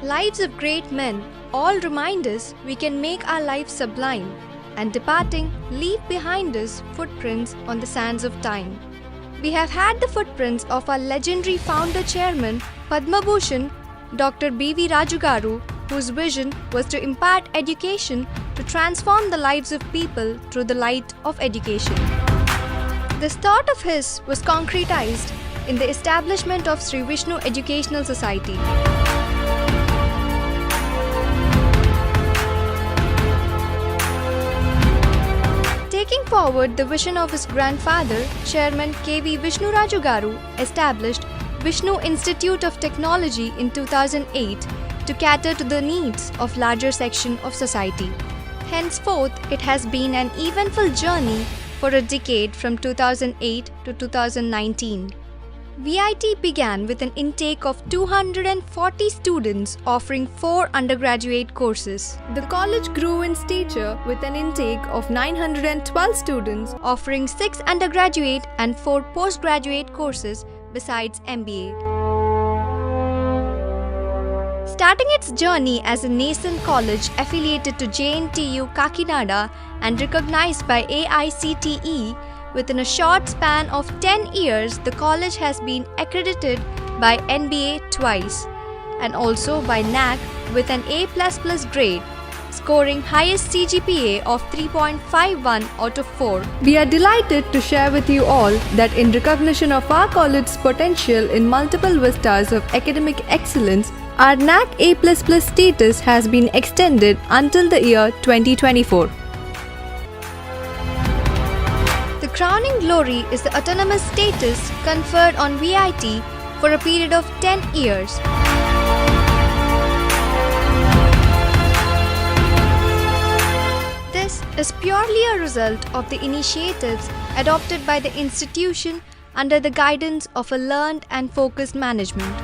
Lives of great men all remind us we can make our lives sublime, and departing, leave behind us footprints on the sands of time. We have had the footprints of our legendary founder chairman, Padma Bhushan, Dr. B.V. Rajugaru, whose vision was to impart education to transform the lives of people through the light of education. This thought of his was concretized in the establishment of Sri Vishnu Educational Society. Taking forward the vision of his grandfather, Chairman K.V. Vishnu Rajugaru established Vishnu Institute of Technology in 2008 to cater to the needs of larger section of society. Henceforth, it has been an eventful journey for a decade from 2008 to 2019. VIT began with an intake of 240 students offering 4 undergraduate courses. The college grew in stature with an intake of 912 students offering 6 undergraduate and 4 postgraduate courses besides MBA. Starting its journey as a nascent college affiliated to JNTU Kakinada and recognized by AICTE, within a short span of 10 years, the college has been accredited by NBA twice and also by NAC with an A++ grade, scoring highest CGPA of 3.51 out of 4. We are delighted to share with you all that in recognition of our college's potential in multiple vistas of academic excellence, our NAC A++ status has been extended until the year 2024. The crowning glory is the autonomous status conferred on VIT for a period of 10 years. This is purely a result of the initiatives adopted by the institution under the guidance of a learned and focused management.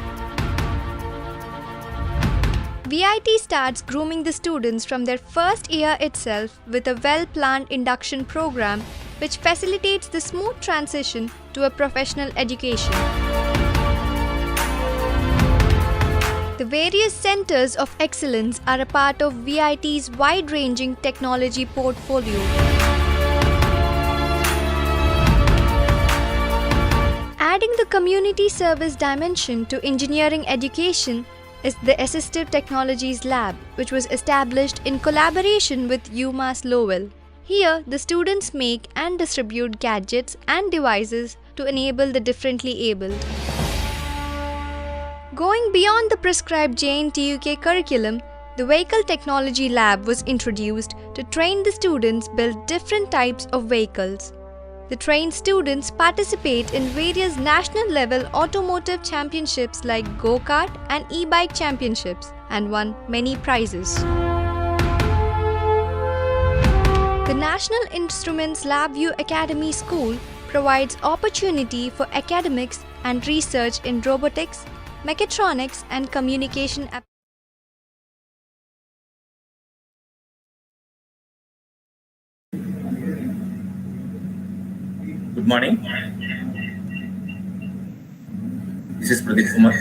VIT starts grooming the students from their first year itself with a well-planned induction program which facilitates the smooth transition to a professional education. The various centers of excellence are a part of VIT's wide-ranging technology portfolio. Adding the community service dimension to engineering education is the Assistive Technologies Lab, which was established in collaboration with UMass Lowell. Here, the students make and distribute gadgets and devices to enable the differently abled. Going beyond the prescribed JNTUK curriculum, the Vehicle Technology Lab was introduced to train the students build different types of vehicles. The trained students participate in various national level automotive championships like go-kart and e-bike championships and won many prizes. The National Instruments LabVIEW Academy School provides opportunity for academics and research in robotics, mechatronics and communication applications. Good morning. This is Pradeep Kumar.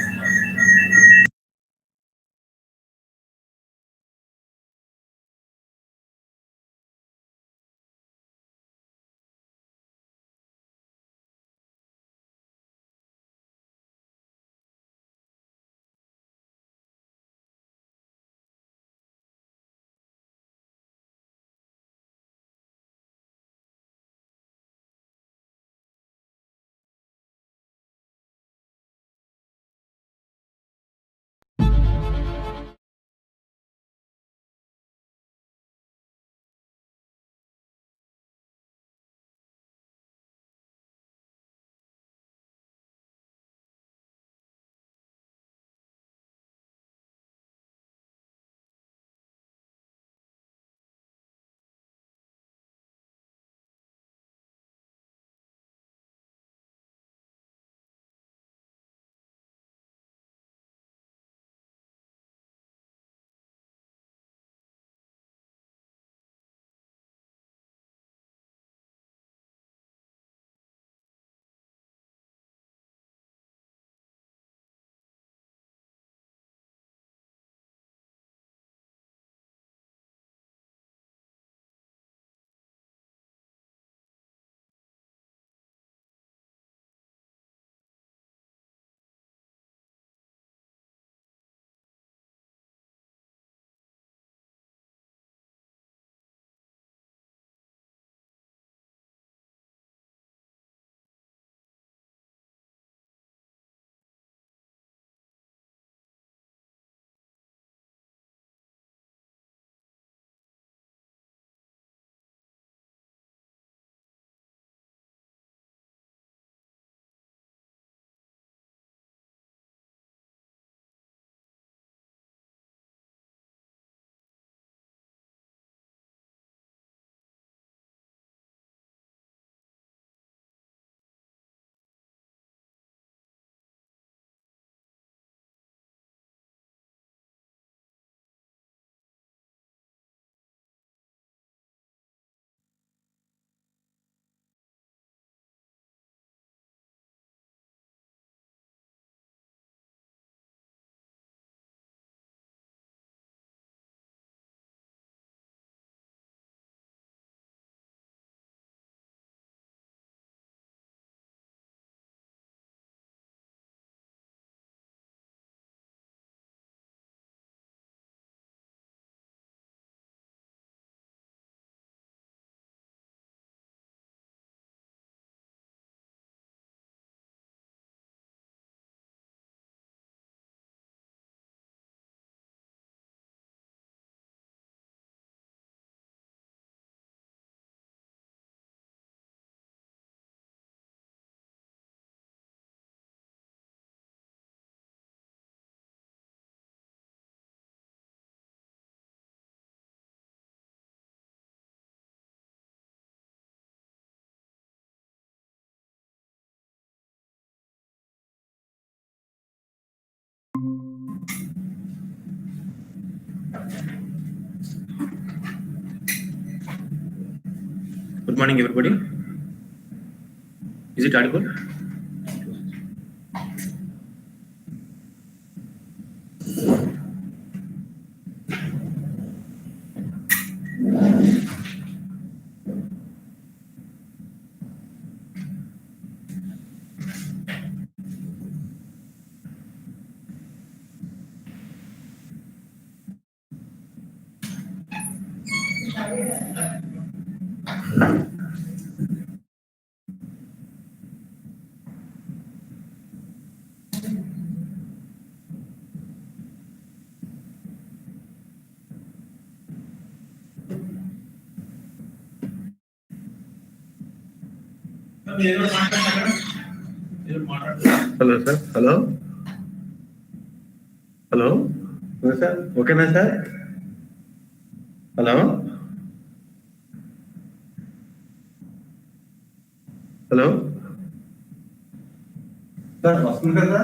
Good morning, everybody. Is it audible? Hello, sir. Hello. Hello. Yes, sir. Okay, na sir. Hello. Hello. Sir, వస్తుంది కదా?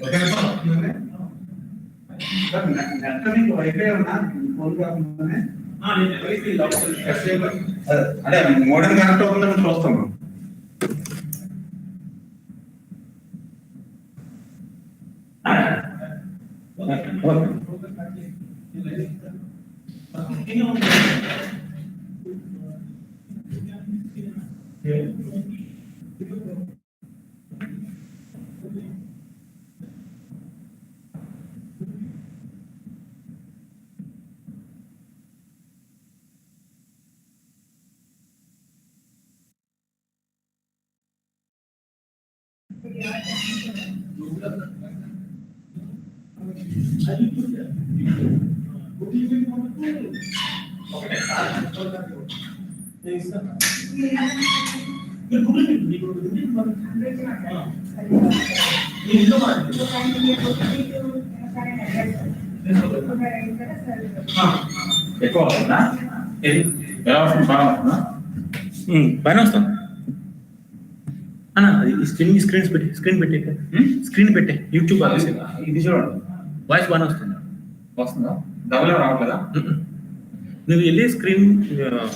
Okay నా sir, వస్తుందండి? Sir, net మీకు wifi ఉన్నా? Phone కాకుండానే? నేను wifi అదే model connect అవుతుందని చూస్తాము. ఎక్కువ వస్తుందా? ఎలా వస్తుంది? బాగా వస్తుందా? బాగానే వస్తుంది అన్న. అది స్క్రీన్ పెట్టే యూట్యూబ్ ఇది చూడండి. వాయిస్ బాగానే వస్తుంది. వస్తుందా? డబుల్ రావట్లేదా? నువ్వు వెళ్ళి స్క్రీన్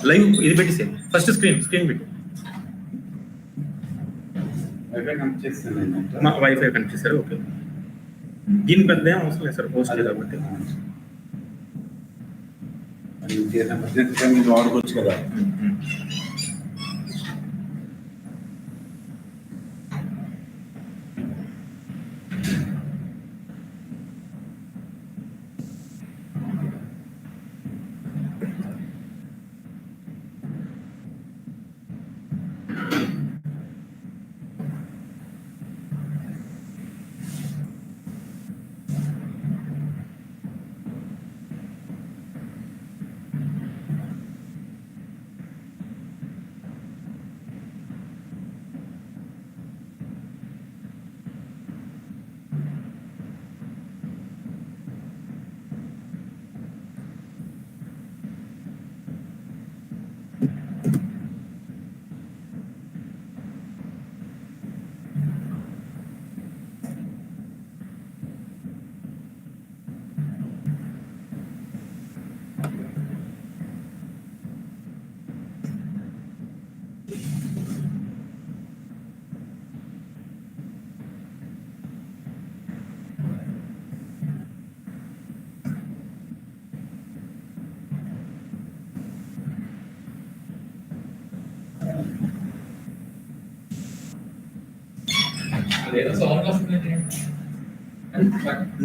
లైవ్ ఇది పెట్టేసే. ఫస్ట్ స్క్రీన్ పెట్టి వైఫై కనెక్ట్ చేస్తారు. ఓకే, దీని పెద్ద ఏం అవసరం లేదు సార్, పోస్ట్ కాబట్టి వాడుకోవచ్చు కదా.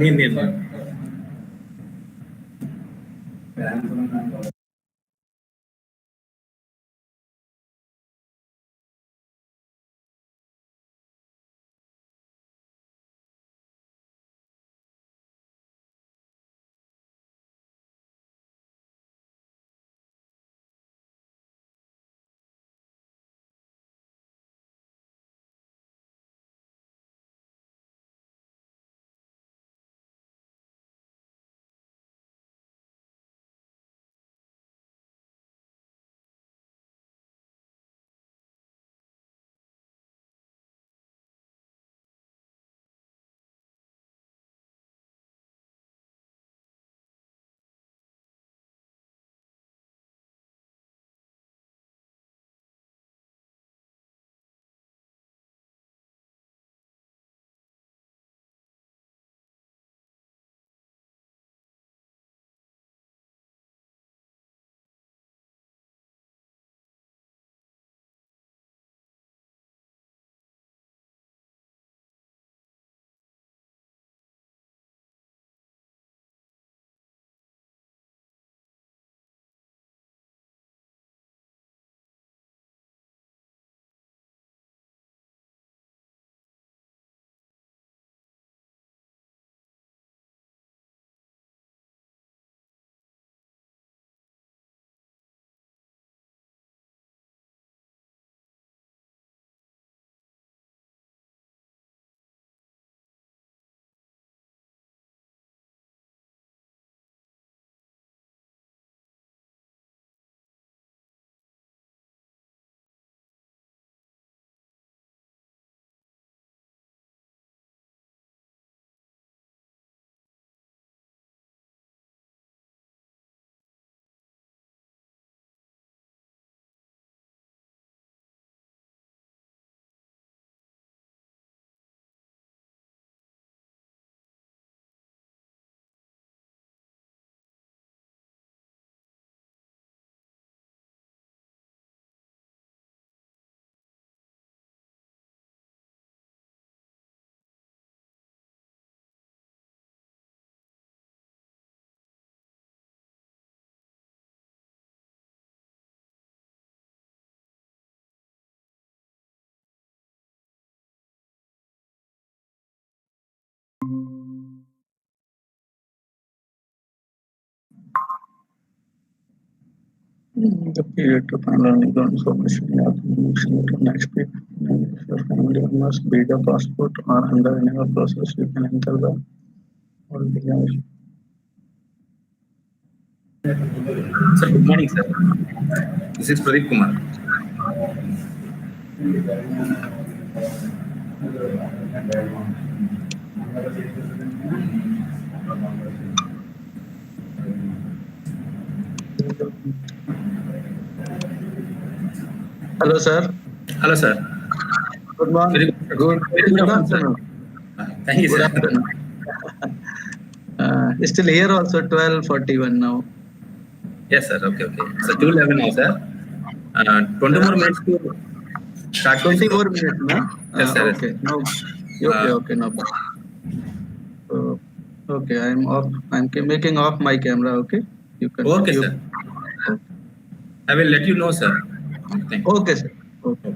నేను The period to find out legal information to next week. If your family must be the passport or under any other process, you can enter the all details. Sir, good morning, sir. This is Pradeep Kumar. Hello, sir. Hello, sir. Good morning. Good afternoon. Thank you, Good sir. afternoon. Still here also 12:41 now. Yes, sir. Okay. So 2:11 now, sir. 20 more minutes to start. 20 more minutes, na? Yes, sir. Okay. No. Okay. No problem. Okay. I'm off. Making off my camera. Okay. You can. Okay, sir. I will let you know, sir. Thank you. Okay, sir. Okay.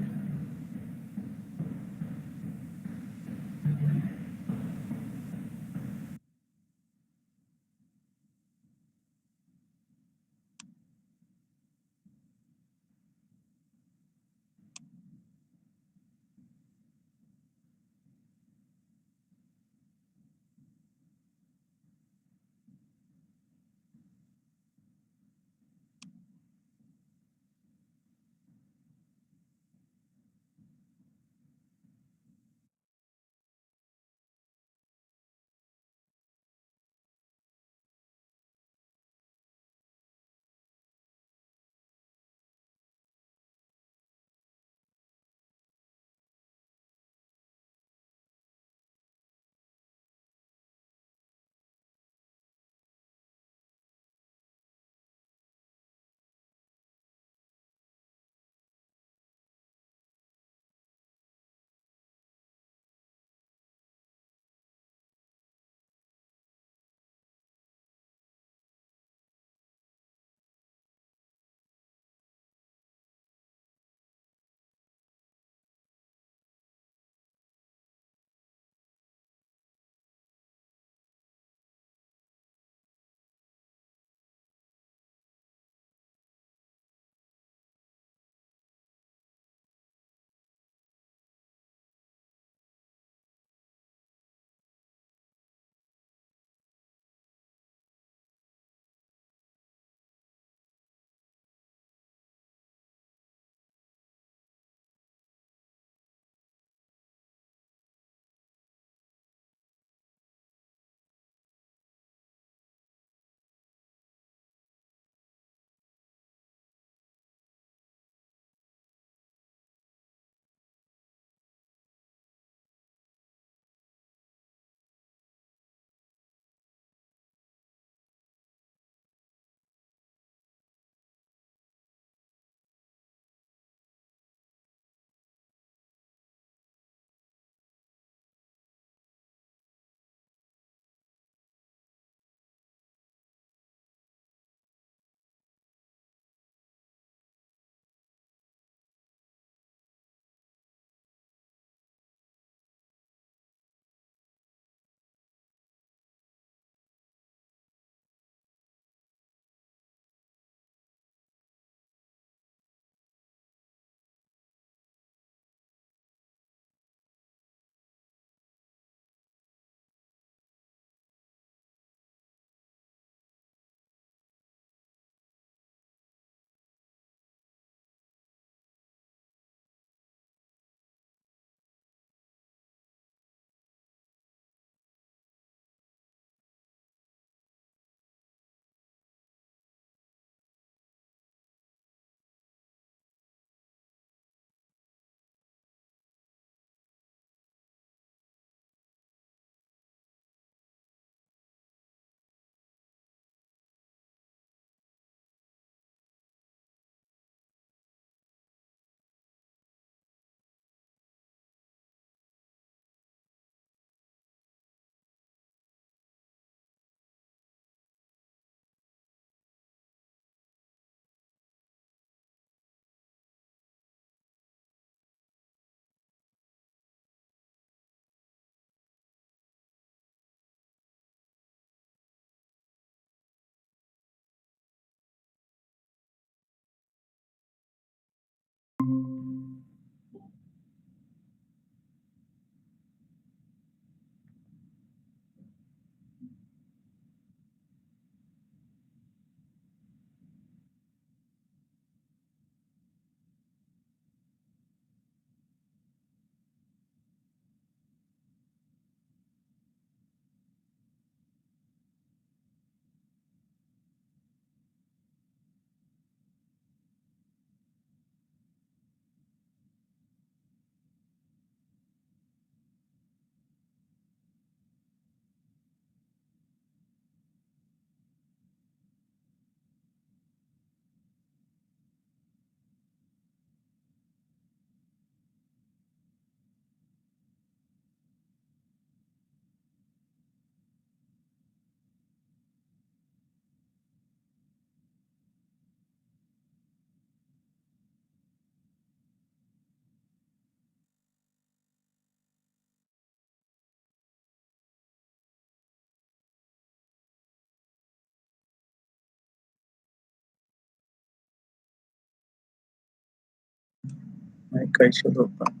Kaishadopa.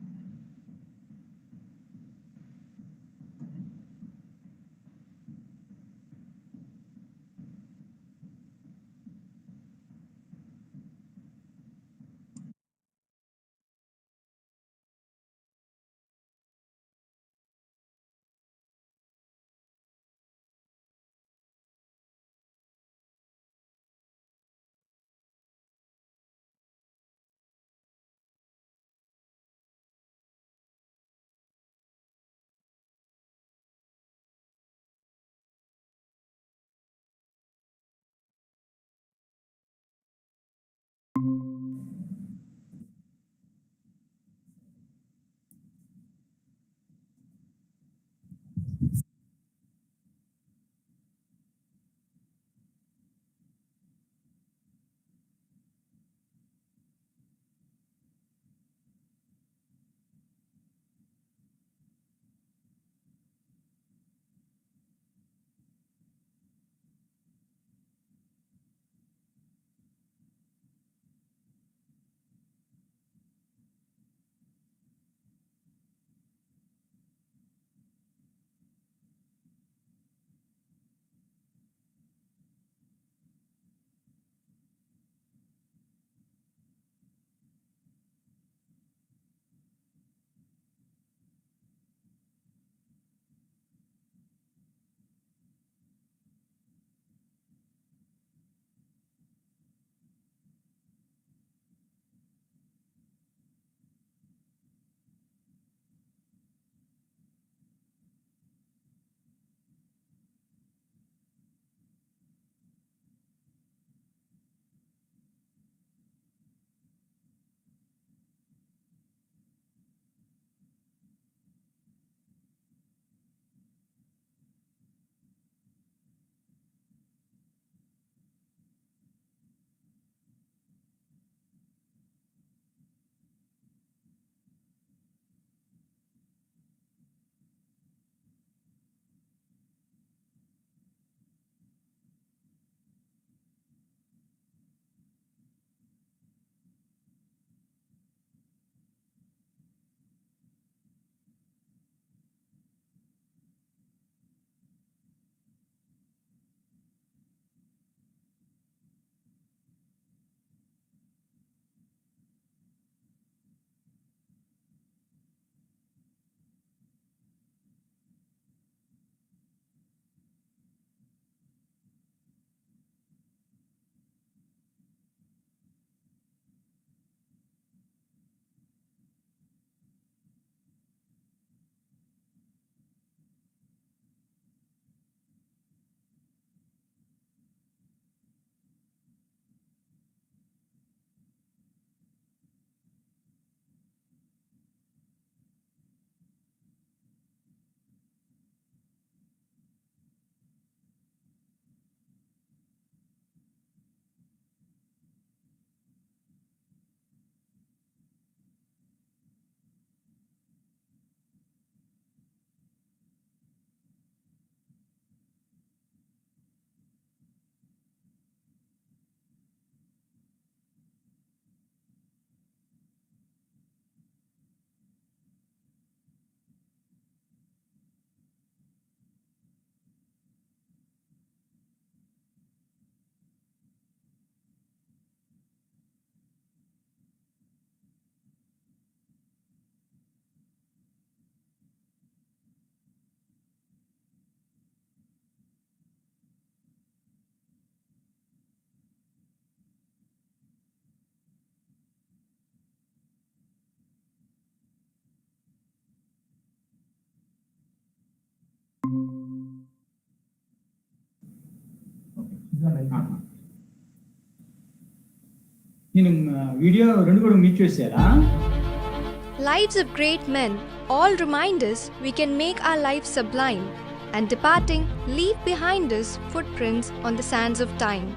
Lives of great men all remind us we can make our lives sublime, and departing, leave behind us footprints on the sands of time.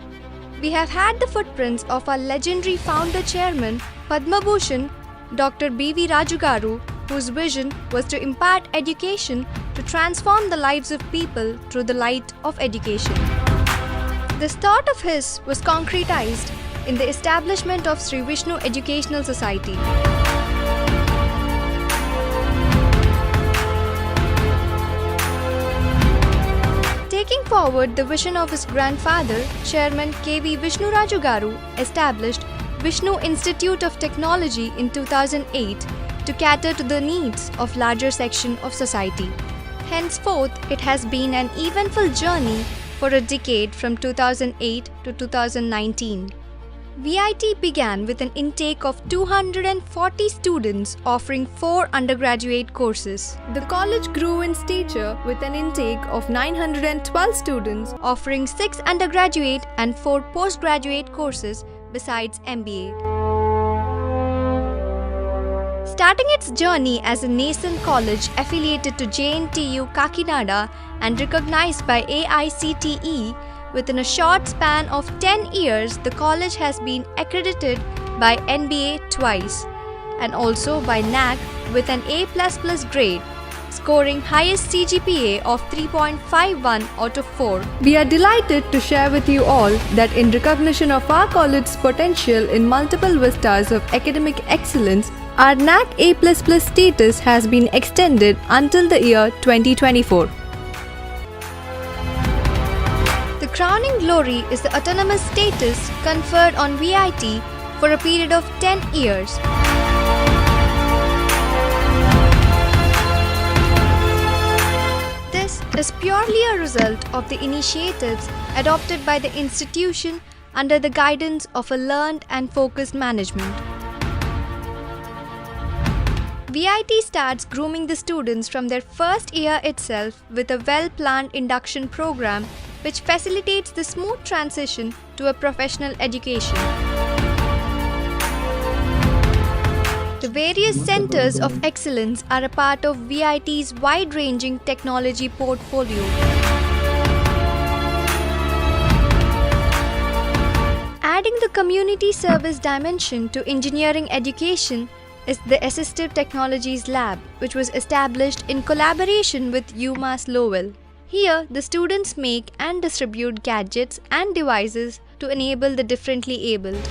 We have had the footprints of our legendary founder chairman, Padma Bhushan, Dr. B.V. Rajugaru, whose vision was to impart education to transform the lives of people through the light of education. This thought of his was concretized in the establishment of Sri Vishnu Educational Society. forward the vision of his grandfather, Chairman K.V. Vishnu Raju Garu established Vishnu Institute of Technology in 2008 to cater to the needs of larger section of society. Henceforth, it has been an eventful journey for a decade from 2008 to 2019. VIT began with an intake of 240 students offering 4 undergraduate courses. The college grew in stature with an intake of 912 students offering 6 undergraduate and 4 postgraduate courses besides MBA. Starting its journey as a nascent college affiliated to JNTU Kakinada and recognized by AICTE, within a short span of 10 years, the college has been accredited by NBA twice and also by NAC with an A++ grade, scoring highest CGPA of 3.51 out of 4. We are delighted to share with you all that in recognition of our college's potential in multiple vistas of academic excellence, our NAC A++ status has been extended until the year 2024. The crowning glory is the autonomous status conferred on VIT for a period of 10 years. This is purely a result of the initiatives adopted by the institution under the guidance of a learned and focused management. VIT starts grooming the students from their first year itself with a well-planned induction program which facilitates the smooth transition to a professional education. The various centers of excellence are a part of VIT's wide-ranging technology portfolio. Adding the community service dimension to engineering education is the Assistive Technologies Lab, which was established in collaboration with UMass Lowell. Here, the students make and distribute gadgets and devices to enable the differently abled.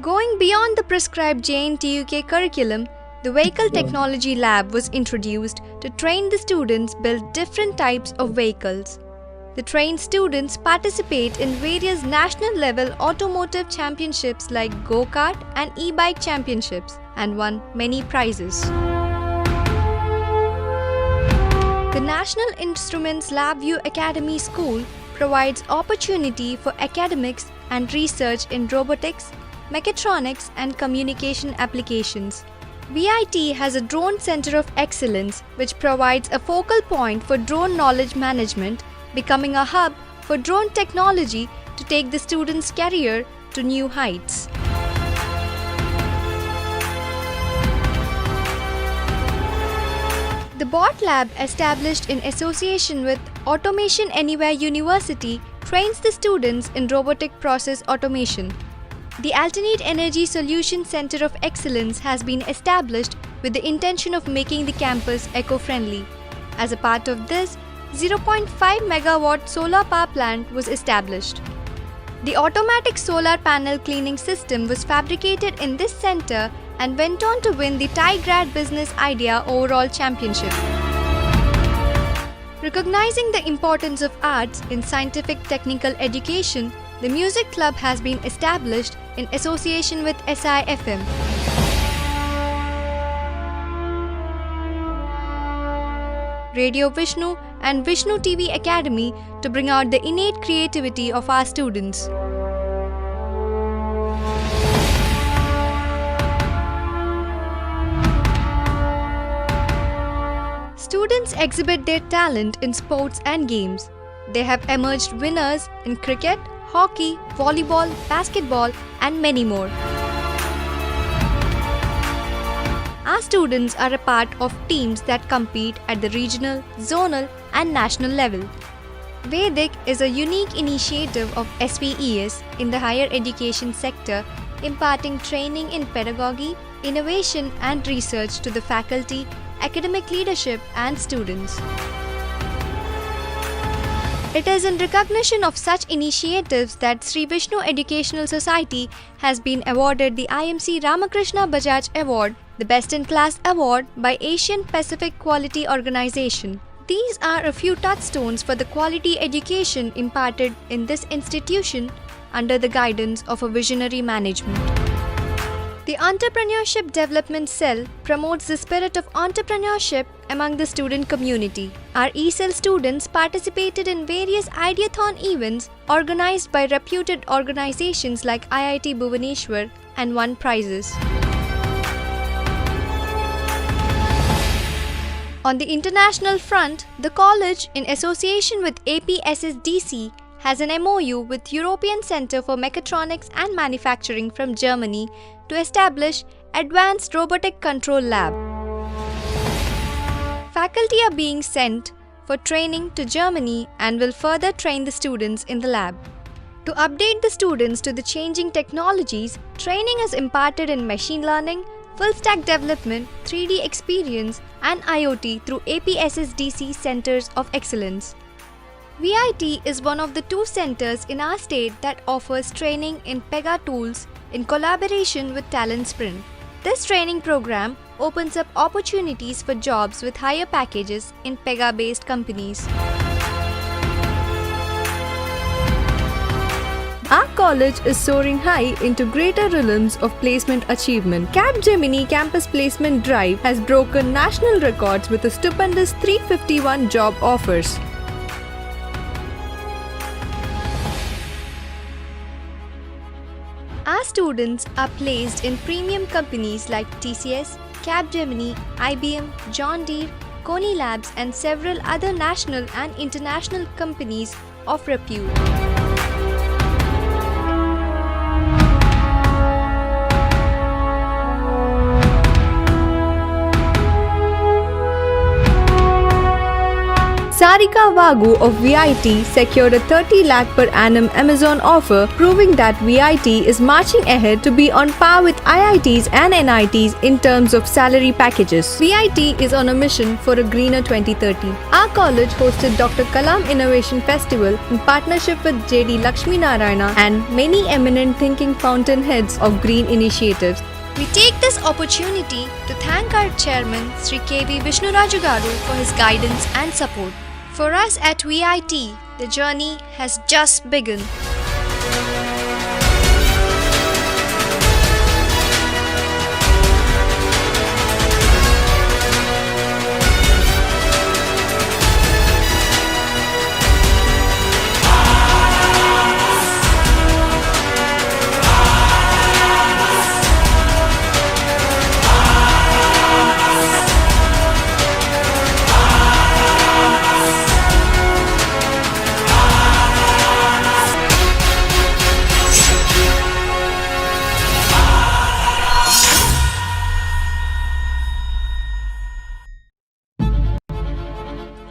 Going beyond the prescribed JNTUK curriculum, the Vehicle Technology Lab was introduced to train the students build different types of vehicles. The trained students participate in various national level automotive championships like go-kart and e-bike championships and won many prizes. The National Instruments LabVIEW Academy School provides opportunity for academics and research in robotics, mechatronics and communication applications. VIT has a Drone Center of Excellence which provides a focal point for drone knowledge management, becoming a hub for drone technology to take the students' career to new heights. The BOT Lab, established in association with Automation Anywhere University, trains the students in robotic process automation. The Alternate Energy Solution Center of Excellence has been established with the intention of making the campus eco-friendly. As a part of this, 0.5 megawatt solar power plant was established. The automatic solar panel cleaning system was fabricated in this center and went on to win the TIGRAD Business Idea Overall Championship. Recognizing the importance of arts in scientific technical education, the Music Club has been established in association with SIFM. Radio Vishnu and Vishnu TV Academy to bring out the innate creativity of our students. Students exhibit their talent in sports and games. They have emerged winners in cricket, hockey, volleyball, basketball, and many more. Our students are a part of teams that compete at the regional, zonal, and national level. Vedic is a unique initiative of SVES in the higher education sector, imparting training in pedagogy, innovation, and research to the faculty, academic leadership, and students. It is in recognition of such initiatives that Sri Vishnu Educational Society has been awarded the IMC Ramakrishna Bajaj Award, the Best in Class Award by Asian Pacific Quality Organization. These are a few touchstones for the quality education imparted in this institution under the guidance of a visionary management. The Entrepreneurship Development Cell promotes the spirit of entrepreneurship among the student community. Our ECell students participated in various Ideathon events organized by reputed organizations like IIT Bhubaneswar and won prizes. On the international front, the college, in association with APSSDC, has an MOU with European Center for Mechatronics and Manufacturing from Germany to establish Advanced Robotic Control Lab. Faculty are being sent for training to Germany and will further train the students in the lab. To update the students to the changing technologies, training is imparted in machine learning, full stack development, 3D experience, and IoT through APSSDC Centers of Excellence. VIT is one of the 2 centers in our state that offers training in Pega tools in collaboration with Talent Sprint. This training program opens up opportunities for jobs with higher packages in Pega-based companies. Our college is soaring high into greater realms of placement achievement. Capgemini Campus Placement Drive has broken national records with a stupendous 351 job offers. Our students are placed in premium companies like TCS, Capgemini, IBM, John Deere, Coney Labs, and several other national and international companies of repute. Sarika Vagu of VIT secured a 30 lakh per annum Amazon offer, proving that VIT is marching ahead to be on par with IITs and NITs in terms of salary packages. VIT is on a mission for a greener 2030. Our college hosted Dr. Kalam Innovation Festival in partnership with JD Lakshmi Narayana and many eminent thinking fountainheads of green initiatives. We take this opportunity to thank our chairman Sri K.V. Vishnurajugaru for his guidance and support. For us at VIT, the journey has just begun.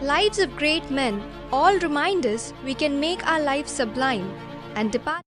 Lives of great men all remind us we can make our lives sublime and depart.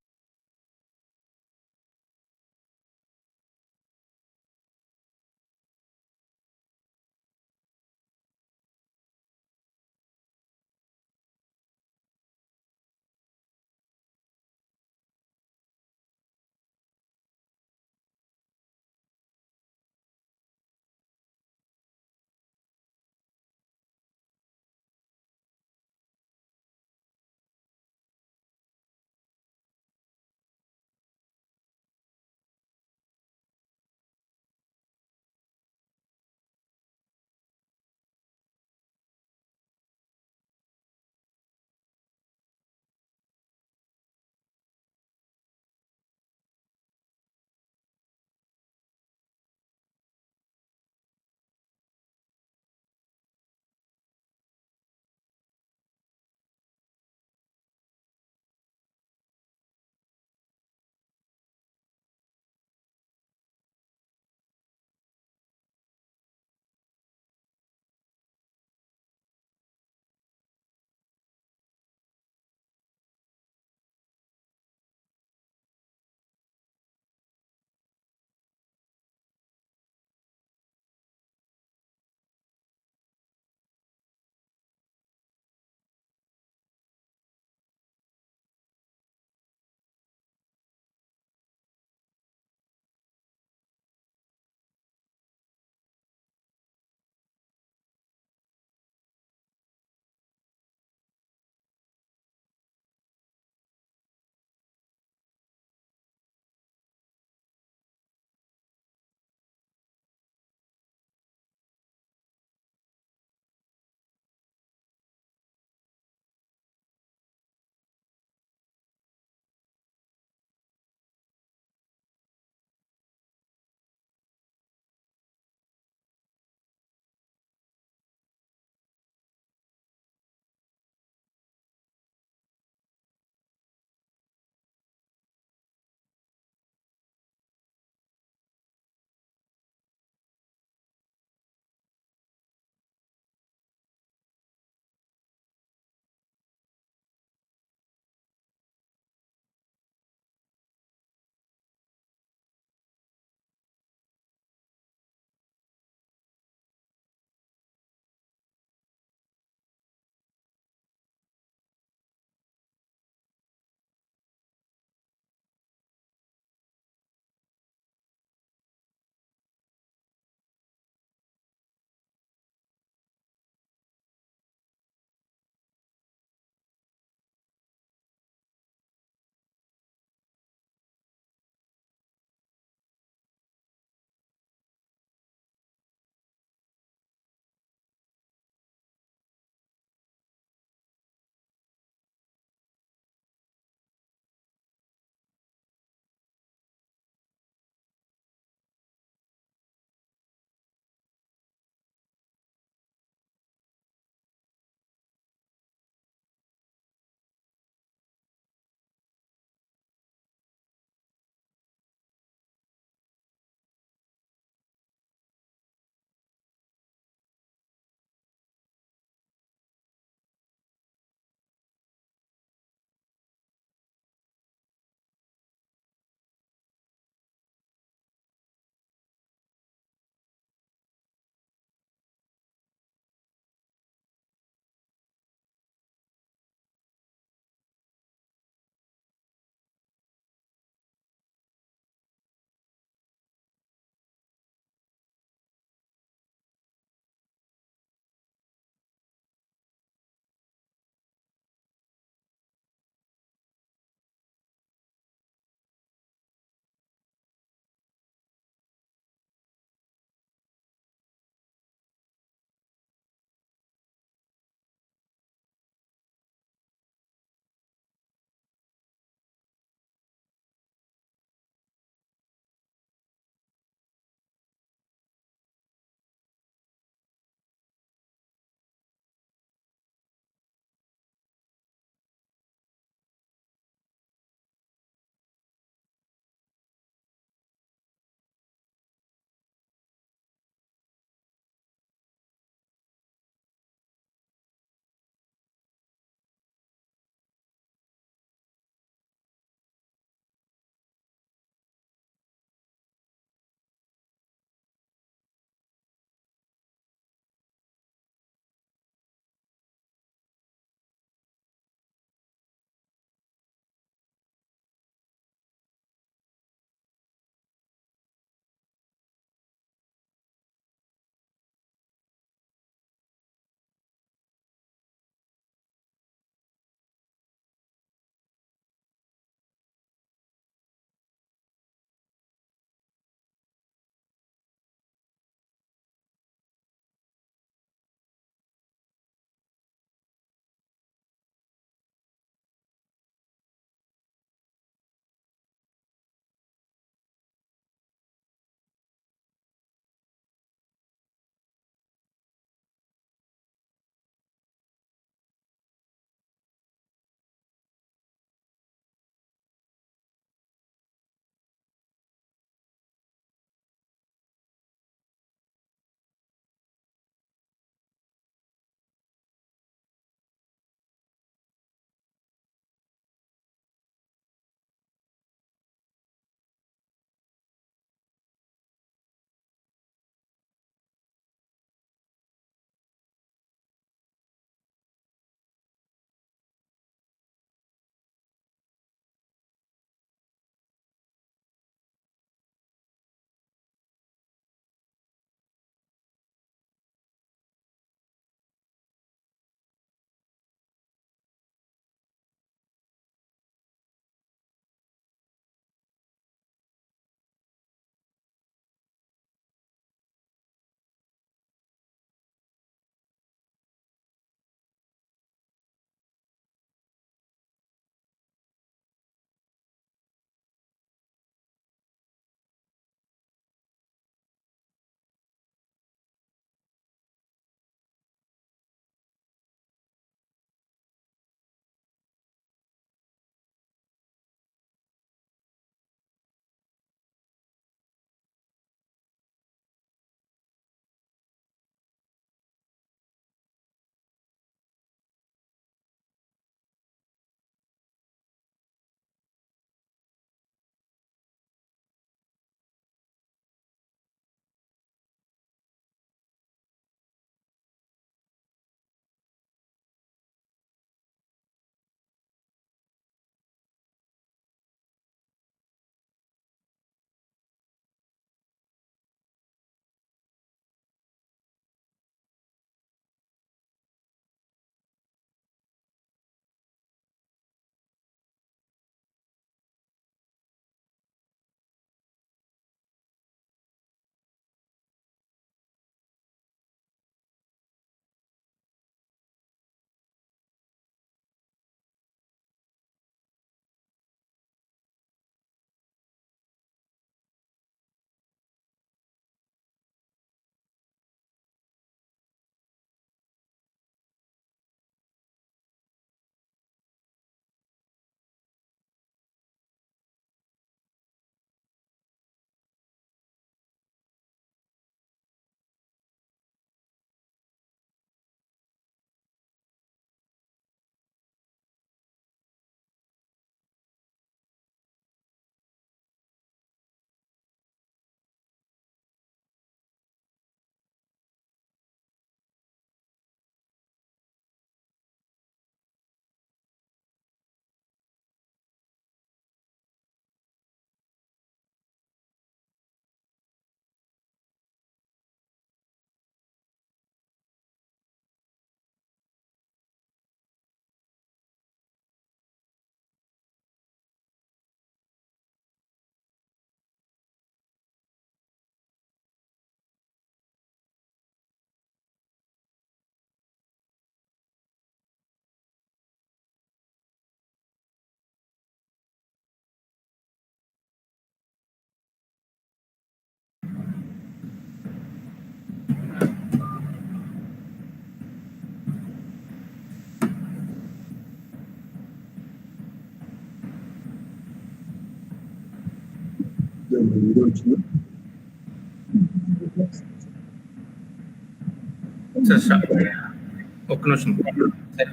Sir,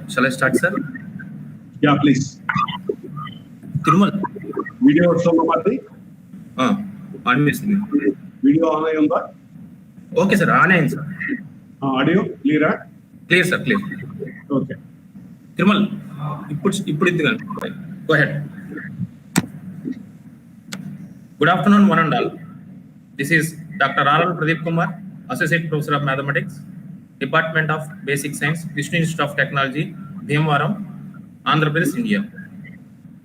shall I start, sir? Yeah, please. Tirumal. Video వస్తుందా మరి? On చేసింది. Video on అయి ఉందా? Okay sir, on అయింది sir. Audio క్లియరా? Clear sir, clear. Okay. Tirumal, ఇప్పుడు ఇది కానీ. Go ahead. Good afternoon, one and all. This is Dr. R.L. Pradeep Kumar, Associate Professor of Mathematics, Department of Basic Science, Vishnu Institute of Technology, Bhimavaram, Andhra Pradesh, India.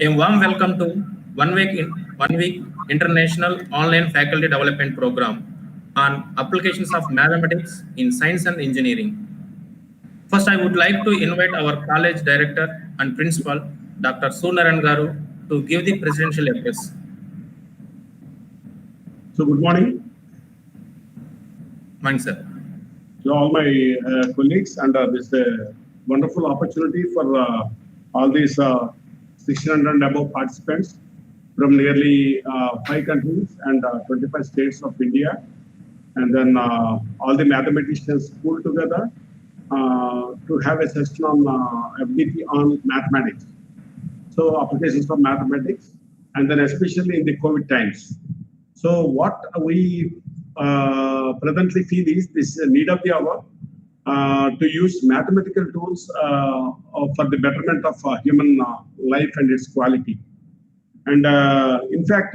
A warm welcome to one week International Online Faculty Development Program on applications of mathematics in science and engineering. First, I would like to invite our college director and principal, Dr. Sunaran Garu, to give the presidential address. So good morning. Morning, sir. To all my colleagues, and this wonderful opportunity for all these 600 and above participants from nearly 5 countries and 25 states of India, and then all the mathematicians pulled together to have a session on FDP on mathematics. So applications of mathematics, and then especially in the COVID times. So what we presently feel is this need of the hour to use mathematical tools for the betterment of human life and its quality. And in fact,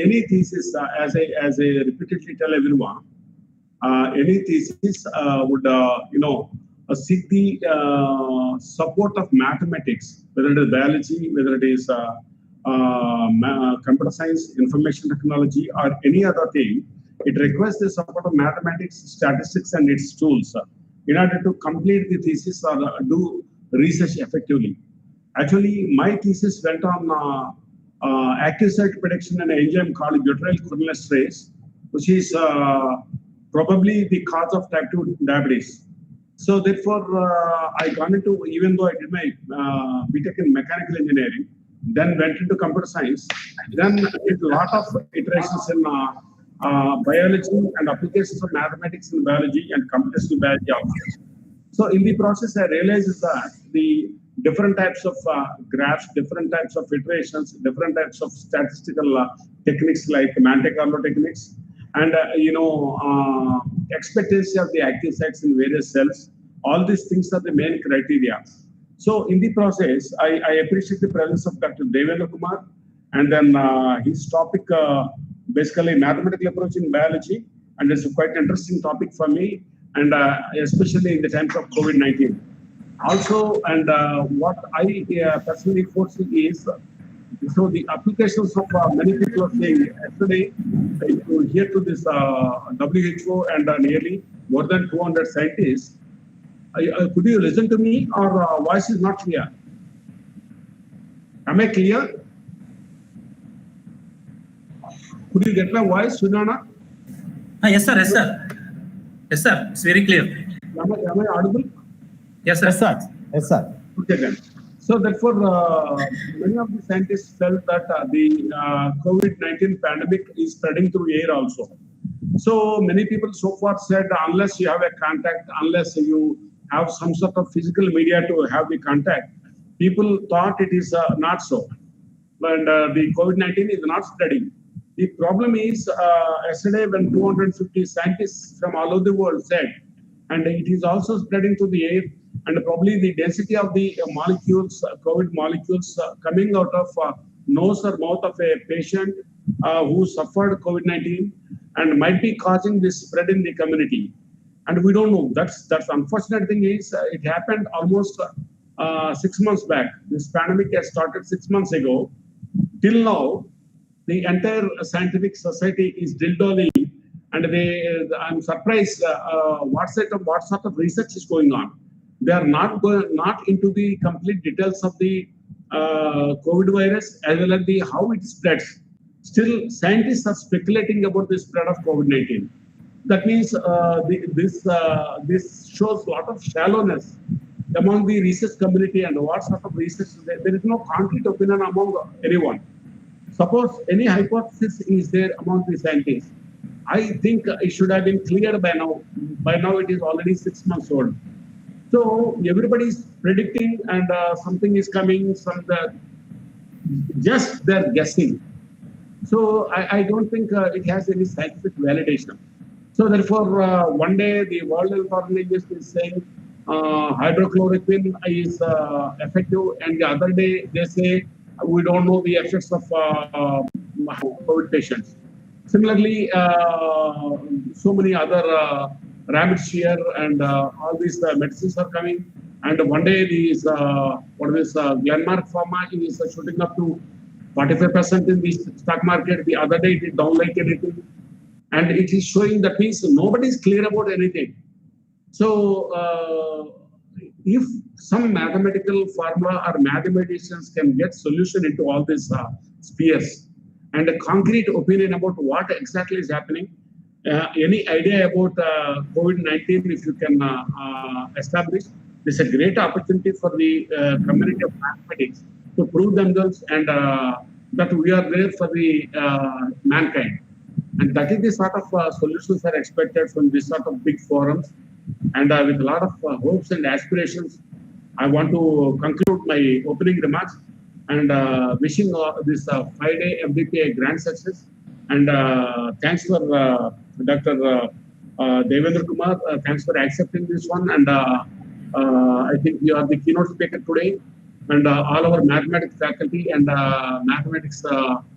any thesis, as I repeatedly tell everyone, any thesis would seek the support of mathematics, whether it is biology, whether it is computer science, information technology, or any other thing. It requires the support of mathematics, statistics, and its tools in order to complete the thesis or do research effectively. Actually, my thesis went on active site prediction in an enzyme called butyrylcholinesterase, which is probably the cause of type 2 diabetes. So therefore, I got into, even though I did my BTech in mechanical engineering, then went into computer science, then did a lot of iterations in biology and applications of mathematics in biology and computational biology also. So in the process, I realized that the different types of graphs, different types of iterations, different types of statistical techniques like Monte Carlo techniques, and expectancy of the active sites in various cells. All these things are the main criteria. So in the process, I appreciate the presence of Dr. Devendra Kumar, and then his topic, basically mathematical approach in biology, and it's a quite interesting topic for me, and especially in the times of COVID-19. Also, and what I personally foresee is, so the applications of many people are saying, yesterday, here to this WHO and nearly more than 200 scientists. Could you listen to me, or voice is not clear? Am I clear? Could you get my voice, Sunana? Yes, sir. Yes, sir. Yes, sir. It's very clear. Am I audible? Yes, sir. Yes, sir. Yes, sir. Okay, then. So therefore, many of the scientists felt that the COVID-19 pandemic is spreading through air also. So many people so far said, unless you have a contact, unless you have some sort of physical media to have the contact, people thought it is not so. And the COVID-19 is not spreading. The problem is, yesterday when 250 scientists from all over the world said, and it is also spreading through the air, and probably the density of the molecules, COVID molecules coming out of nose or mouth of a patient who suffered COVID-19 and might be causing this spread in the community. And we don't know. That's unfortunate thing is it happened almost 6 months back. This pandemic has started 6 months ago. Till now, the entire scientific society is dildoing, and I'm surprised what sort of research is going on. They are not into the complete details of the COVID virus as well as how it spreads. Still, scientists are speculating about the spread of COVID-19. That means this shows a lot of shallowness among the research community and what sort of research. There is no concrete opinion among anyone. suppose any hypothesis is there among the scientists, I think it should have been clear by now. By now, it is already 6 months old. So everybody is predicting, and something is coming from just they're guessing. So I don't think it has any scientific validation. So therefore, one day the World Health Organization is saying hydrochloroquine is effective, and the other day they say we don't know the effects of COVID patients. Similarly, so many other rabbit shear and all these medicines are coming. And one day these Glenmark Pharma is shooting up to 45% in the stock market. The other day it is down like anything. And it is showing that means nobody is clear about anything. So if some mathematical formula or mathematicians can get solution into all these spheres and a concrete opinion about what exactly is happening, any idea about COVID-19, if you can establish, this is a great opportunity for the community of mathematics to prove themselves and that we are there for the mankind. And that is the sort of solutions are expected from this sort of big forums. And with a lot of hopes and aspirations, I want to conclude my opening remarks and wishing this 5-day FDP a grand success. And thanks for Dr. Devendra Kumar. Thanks for accepting this one. And I think you are the keynote speaker today. And all our mathematics faculty and mathematics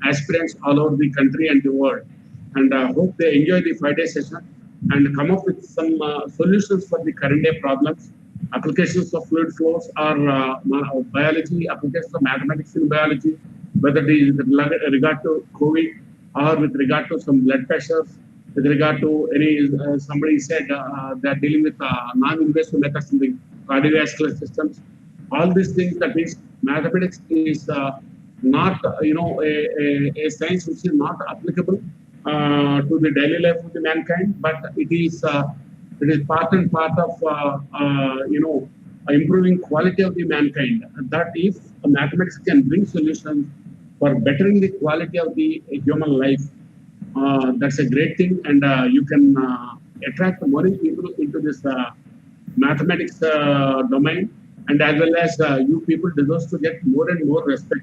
aspirants all over the country and the world. And hope they enjoy the 5-day session and come up with some solutions for the current day problems, applications of fluid flows or biology, applications of mathematics in biology, whether it is with regard to COVID or with regard to some blood pressures, with regard to any, somebody said they're dealing with non-invasive methods in the cardiovascular systems. All these things, that means mathematics is not, a science which is not applicable to the daily life of the mankind, but it is part and part of improving quality of the mankind. That if mathematics can bring solutions for bettering the quality of the human life, that's a great thing, and you can attract more people into this mathematics domain, and as well as you people deserve to get more and more respect.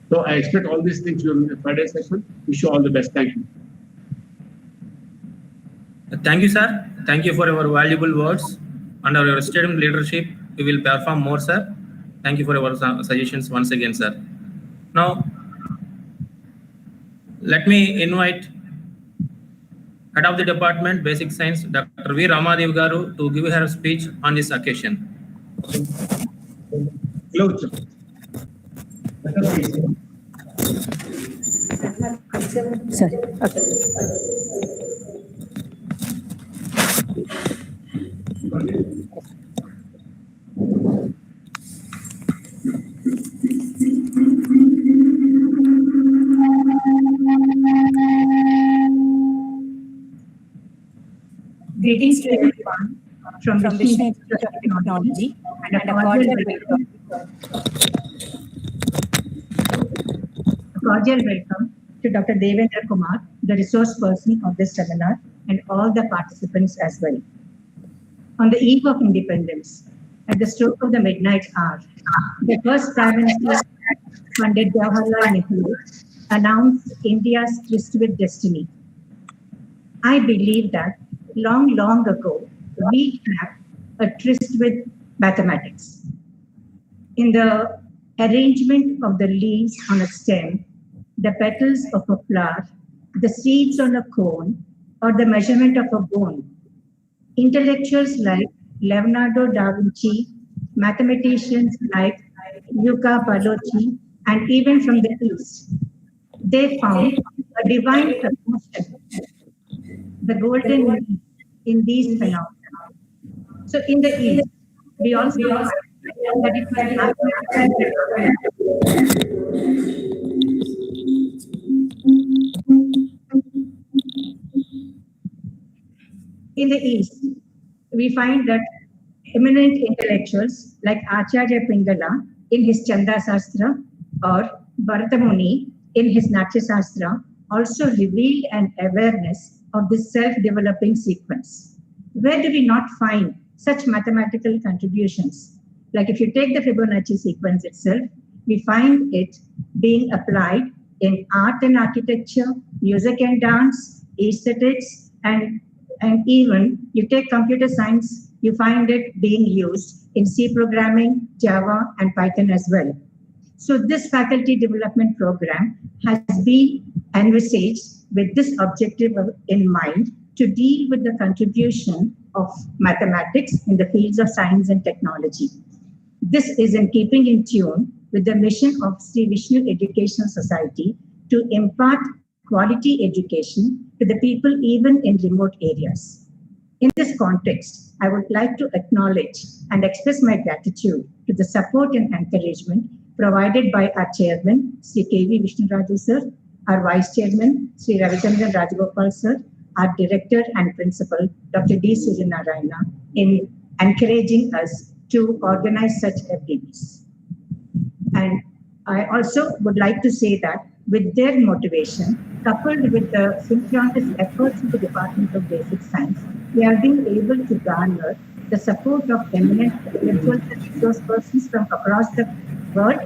So I expect all these things during the 5-day session. Wish you all the best. Thank you. Thank you, sir. Thank you for your valuable words. Under your esteemed leadership, we will perform more, sir. Thank you for your suggestions once again, sir. Now, let me invite Head of the Department, Basic Science, Dr. V. Ramadev Garu, to give her speech on this occasion. Hello. Sorry. Okay. Greetings to everyone from the Vishnu Institute of Technology and a cordial welcome to Dr. Devendra Kumar, the resource person of this seminar, and all the participants as well. On the eve of independence, at the stroke of the midnight hour, the first Prime Minister, Pandit Jawaharlal Nehru, announced India's tryst with destiny. I believe that long ago, we had a tryst with mathematics. In the arrangement of the leaves on a stem, the petals of a flower, the seeds on a cone, or the measurement of a bone, intellectuals like Leonardo da Vinci, mathematicians like Luca Paolini, and even from the East, they found a divine proportion, the golden mean in these phenomena. So in the East, we also find that it was in the East, we find that eminent intellectuals like Acharya Pingala in his Chanda Sastra or Bharathamuni in his Natyasastra also revealed an awareness of this self-developing sequence. Where do we not find such mathematical contributions? Like if you take the Fibonacci sequence itself, we find it being applied in art and architecture, music and dance, aesthetics, and even you take computer science, you find it being used in C programming, Java, and Python as well. So this faculty development program has been envisaged with this objective in mind to deal with the contribution of mathematics in the fields of science and technology. This is in keeping in tune with the mission of Sri Vishnu Education Society to impart quality education to the people even in remote areas. In this context, I would like to acknowledge and express my gratitude to the support and encouragement provided by our chairman, Sri K.V. Vishnuraju sir, our vice chairman, Sri Ravichandran Rajagopal sir, our director and principal, Dr. D. Suryanarayana, in encouraging us to organize such FDPs. And I also would like to say that with their motivation, coupled with the synchronous efforts of the Department of Basic Science, we have been able to garner the support of eminent intellectuals and resource persons from across the world,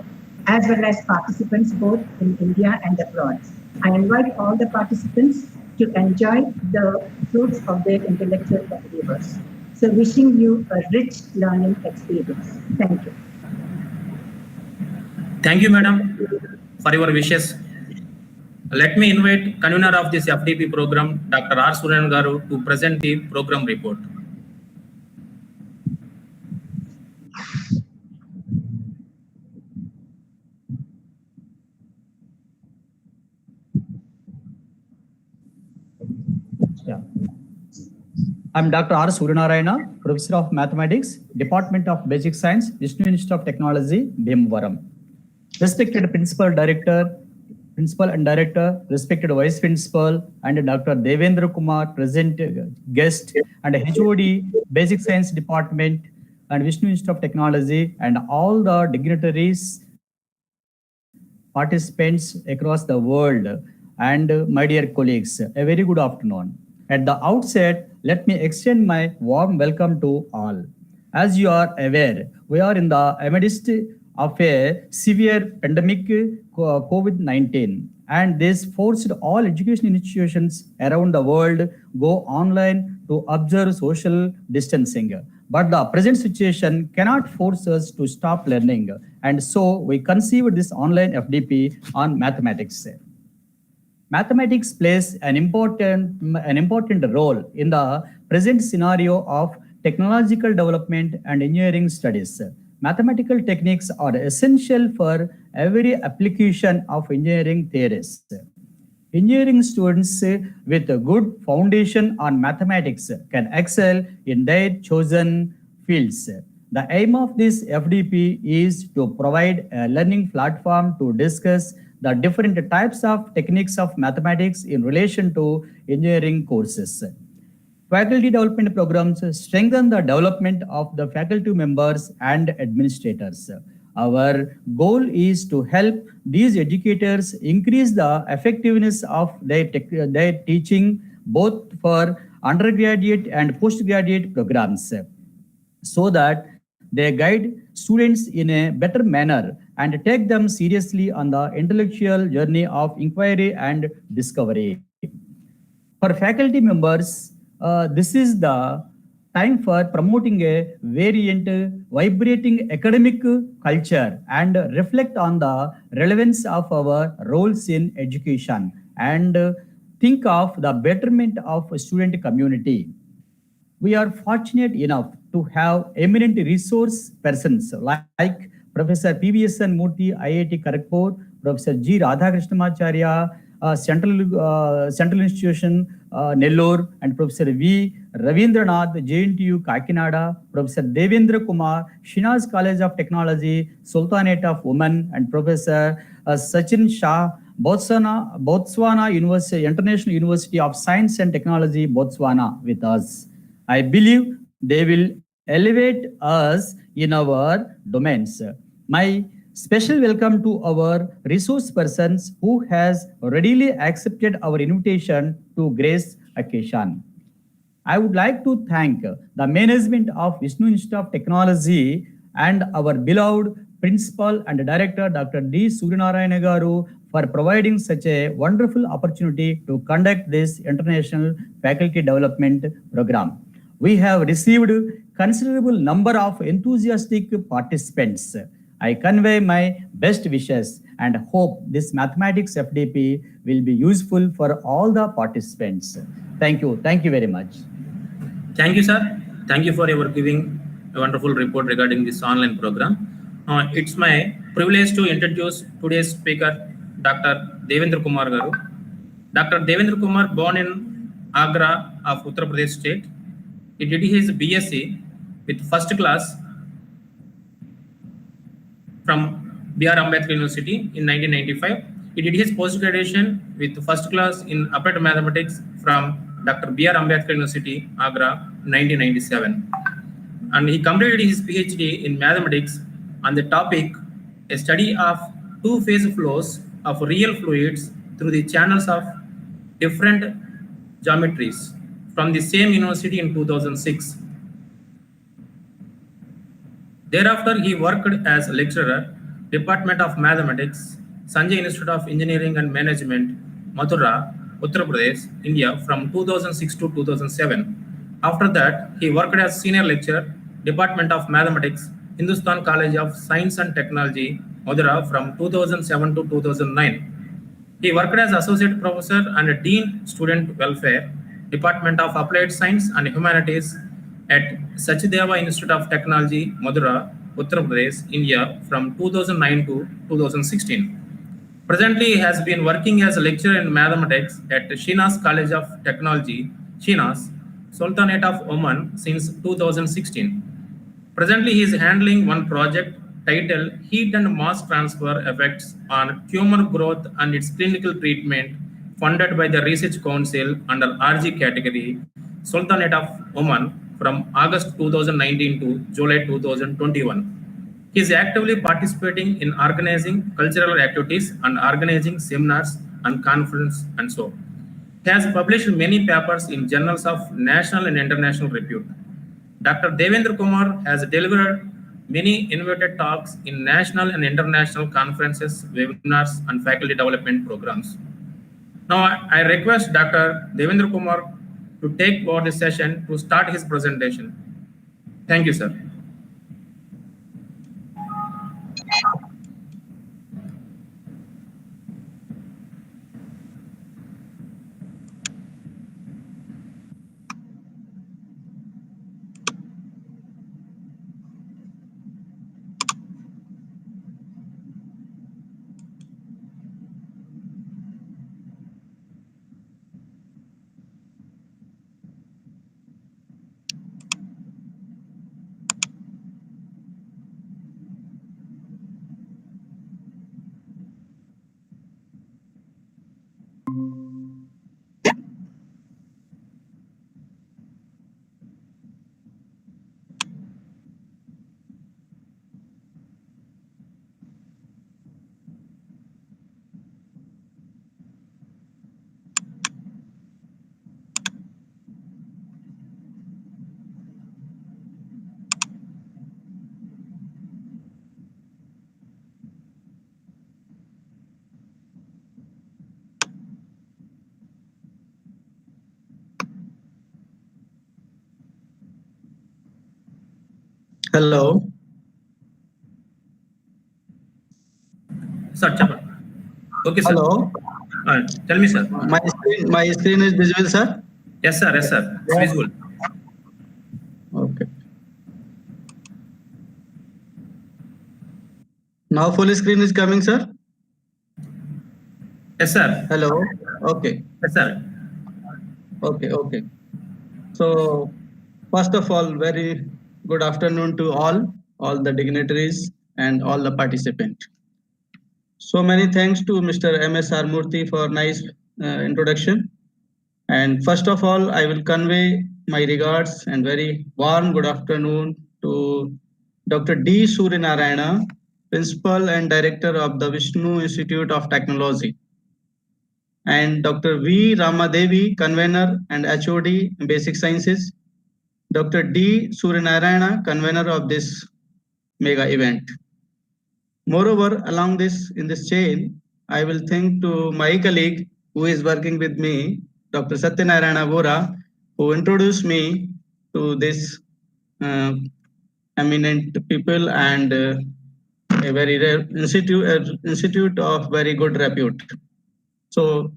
as well as participants both in India and abroad. I invite all the participants to enjoy the fruits of their intellectual endeavors. So wishing you a rich learning experience. Thank you. Thank you, madam, for your wishes. Let me invite convener of this FDP program, Dr. R. Suryan Garu, to present the program report. Yeah. I'm Dr. R. Suryanarayana, Professor of Mathematics, Department of Basic Science, Vishnu Institute of Technology, Bhimavaram. Respected Principal and Director, respected Vice Principal, and Dr. Devendra Kumar, present guest, and HOD, Basic Science Department, and Vishnu Institute of Technology, and all the dignitaries, participants across the world, and my dear colleagues, a very good afternoon. At the outset, let me extend my warm welcome to all. As you are aware, we are in the midst of a severe pandemic, COVID-19, and this forced all education institutions around the world go online to observe social distancing. But the present situation cannot force us to stop learning, and so we conceived this online FDP on mathematics. Mathematics plays an important role in the present scenario of technological development and engineering studies. Mathematical techniques are essential for every application of engineering theories. Engineering students with a good foundation on mathematics can excel in their chosen fields. The aim of this FDP is to provide a learning platform to discuss the different types of techniques of mathematics in relation to engineering courses. Faculty development programs strengthen the development of the faculty members and administrators. Our goal is to help these educators increase the effectiveness of their teaching, both for undergraduate and postgraduate programs, so that they guide students in a better manner and take them seriously on the intellectual journey of inquiry and discovery. For faculty members, this is the time for promoting a variant, vibrating academic culture and reflect on the relevance of our roles in education and think of the betterment of student community. We are fortunate enough to have eminent resource persons like Professor P.V.S.N. Murthy, IIT Kharagpur, Professor G. Radhakrishnamacharya, Central Institution, Nellore, and Professor V. Ravindranath, JNTU, Kakinada, Professor Devendra Kumar, Shinaz College of Technology, Sultanate of Women, and Professor Sachin Shah, Botswana University, International University of Science and Technology, Botswana, with us. I believe they will elevate us in our domains. My Special welcome to our resource persons who has readily accepted our invitation to grace occasion. I would like to thank the management of Vishnu Institute of Technology and our beloved Principal and Director Dr. D. Suryanarayana Garu for providing such a wonderful opportunity to conduct this international faculty development program. We have received considerable number of enthusiastic participants. I convey my best wishes and hope this mathematics FDP will be useful for all the participants. Thank you. Thank you very much. Thank you, sir. Thank you for your giving a wonderful report regarding this online program. It's my privilege to introduce today's speaker, Dr. Devendra Kumar Garu. Dr. Devendra Kumar, born in Agra of Uttar Pradesh state. He did his BSc with first class from B.R. Ambedkar University in 1995. He did his post-graduation with first class in applied mathematics from Dr. B.R. Ambedkar University, Agra, 1997. And he completed his PhD in mathematics on the topic, a study of two-phase flows of real fluids through the channels of different geometries from the same university in 2006. Thereafter, he worked as a lecturer, Department of Mathematics, Sanjay Institute of Engineering and Management, Mathura, Uttar Pradesh, India from 2006 to 2007. After that, he worked as senior lecturer, Department of Mathematics, Hindustan College of Science and Technology, Mathura from 2007 to 2009. He worked as associate professor and dean student welfare, Department of Applied Science and Humanities at Sachdeva Institute of Technology, Mathura, Uttar Pradesh, India from 2009 to 2016. Presently, he has been working as a lecturer in mathematics at Shinas College of Technology, Shinas, Sultanate of Oman since 2016. Presently, he is handling one project titled Heat and Mass Transfer Effects on Tumor Growth and its Clinical Treatment, funded by the Research Council under RG category, Sultanate of Oman from August 2019 to July 2021. He is actively participating in organizing cultural activities and organizing seminars and conferences and so. He has published many papers in journals of national and international repute. Dr. Devendra Kumar has delivered many innovative talks in national and international conferences, webinars, and faculty development programs. Now, I request Dr. Devendra Kumar to take over the session to start his presentation. Thank you, sir. Hello. Sir, Chapa. Okay, sir. Hello. Tell me, sir. My screen is visible, sir. Yes, sir. Yes, sir. It's visual. Okay. Now full screen is coming, sir. Yes, sir. Hello. Okay. Yes, sir. Okay. So first of all, very good afternoon to all the dignitaries and all the participants. So many thanks to Mr. M.S.R. Murthy for nice introduction. And first of all, I will convey my regards and very warm good afternoon to Dr. D. Suryanarayana, Principal and Director of the Vishnu Institute of Technology, and Dr. V. Ramadevi, Convener and HOD Basic Sciences, Dr. D. Suryanarayana, Convener of this mega event. Moreover, along this in this chain, I will thank to my colleague who is working with me, Dr. Satyanarayana Vora, who introduced me to this eminent people and a very rare institute of very good repute. So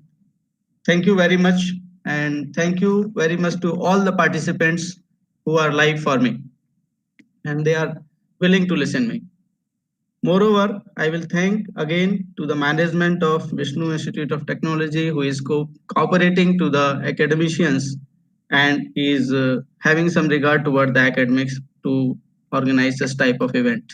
thank you very much, and thank you very much to all the participants who are live for me, and they are willing to listen me. Moreover, I will thank again to the management of Vishnu Institute of Technology who is cooperating to the academicians and is having some regard toward the academics to organize this type of event.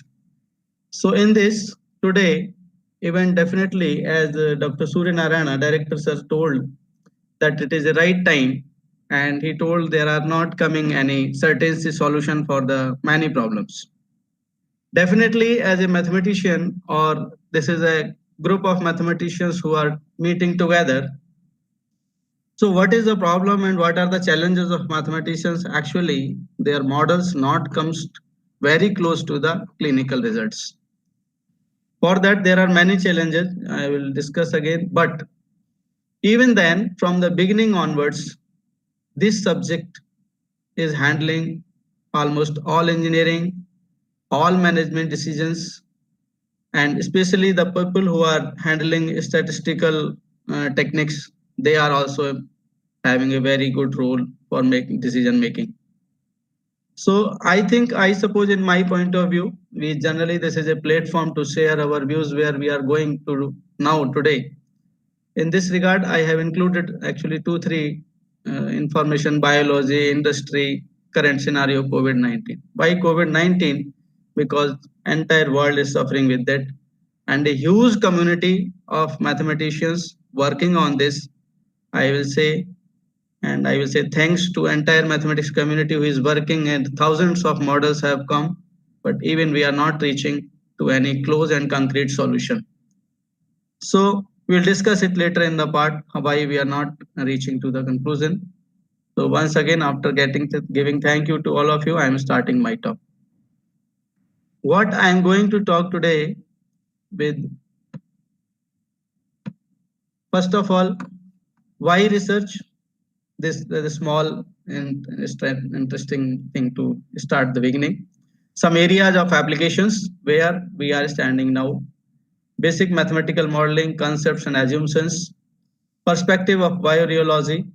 So in this today event, definitely as Dr. Surya Narayana, Director Sir, told that it is the right time, and he told there are not coming any certainty solution for the many problems. Definitely as a mathematician, or this is a group of mathematicians who are meeting together. So what is the problem and what are the challenges of mathematicians? Actually, their models not comes very close to the clinical results. For that, there are many challenges I will discuss again, but even then, from the beginning onwards, this subject is handling almost all engineering, all management decisions, and especially the people who are handling statistical techniques, they are also having a very good role for making decision making. So I suppose in my point of view, we generally, this is a platform to share our views where we are going to now today. In this regard, I have included actually 2-3 information, biology, industry, current scenario, COVID-19. Why COVID-19? Because entire world is suffering with that, and a huge community of mathematicians working on this. I will say thanks to entire mathematics community who is working, and thousands of models have come, but even we are not reaching to any close and concrete solution. So we'll discuss it later in the part why we are not reaching to the conclusion. So once again, after giving thank you to all of you, I am starting my talk. What I am going to talk today with, first of all, why research? This is a small and interesting thing to start the beginning. Some areas of applications where we are standing now. Basic mathematical modeling, concepts and assumptions, perspective of biorheology,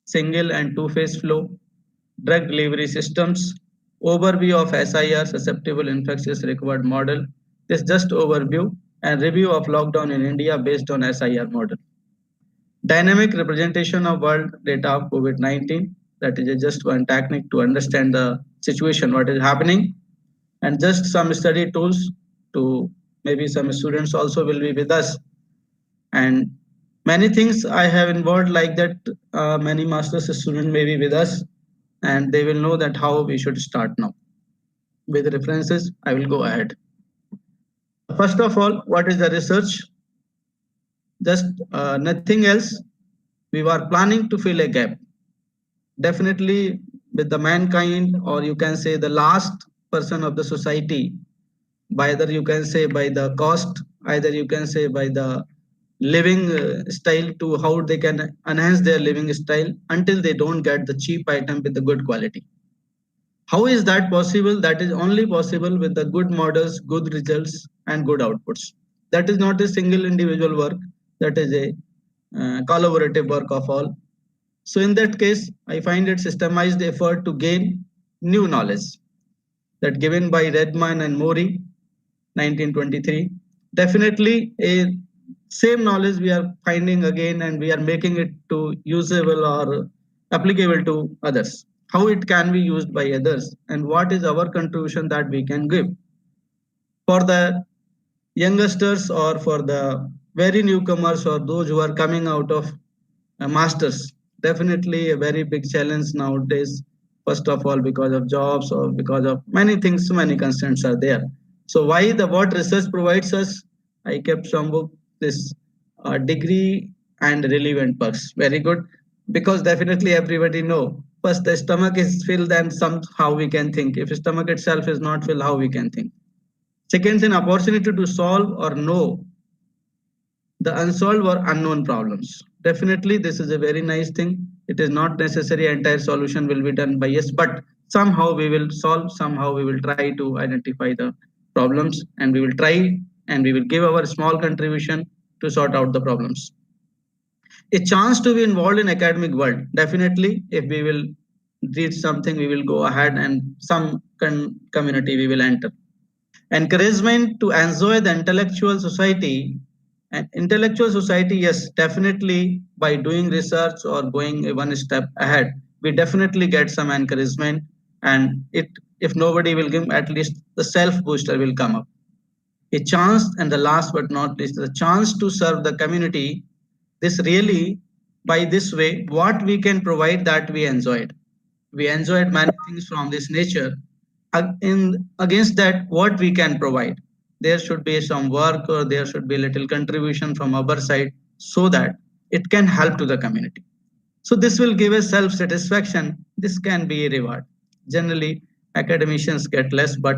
single and two-phase flow, drug delivery systems, overview of SIR, susceptible infectious required model. This just overview and review of lockdown in India based on SIR model. Dynamic representation of world data of COVID-19. That is just one technique to understand the situation, what is happening, and just some study tools to maybe some students also will be with us. And many things I have involved like that. Many master's students may be with us, and they will know that how we should start now. With references, I will go ahead. First of all, what is the research? Just nothing else. We were planning to fill a gap. Definitely with the mankind, or you can say the last person of the society, by either you can say by the cost, either you can say by the living style, to how they can enhance their living style until they don't get the cheap item with the good quality. How is that possible? That is only possible with the good models, good results and good outputs. That is not a single individual work, that is a collaborative work of all. So in that case, I find it systemized effort to gain new knowledge that given by Redman and Mori, 1923. Definitely a same knowledge we are finding again, and we are making it to usable or applicable to others. How it can be used by others, and what is our contribution that we can give. For the youngsters or for the very newcomers or those who are coming out of masters, definitely a very big challenge nowadays. First of all, because of jobs or because of many things, many constraints are there. So why the what research provides us? I kept some book, this degree and relevant perks. Very good, because definitely everybody know. First, the stomach is filled, and somehow we can think. If stomach itself is not filled, how we can think? Second thing, opportunity to solve or know the unsolved or unknown problems. Definitely, this is a very nice thing. It is not necessary entire solution will be done by us, but somehow we will solve, somehow we will try to identify the problems, and we will try and we will give our small contribution to sort out the problems. A chance to be involved in academic world. Definitely, if we will read something, we will go ahead and some community we will enter. Encouragement to enjoy the intellectual society. And intellectual society, yes, definitely by doing research or going one step ahead, we definitely get some encouragement, and it if nobody will give, at least the self booster will come up. A chance, and the last but not least, the chance to serve the community. This really, by this way, what we can provide, that we enjoyed. We enjoyed many things from this nature. In against that, what we can provide, there should be some work or there should be little contribution from our side, so that it can help to the community. So this will give a self satisfaction. This can be a reward. Generally, academicians get less, but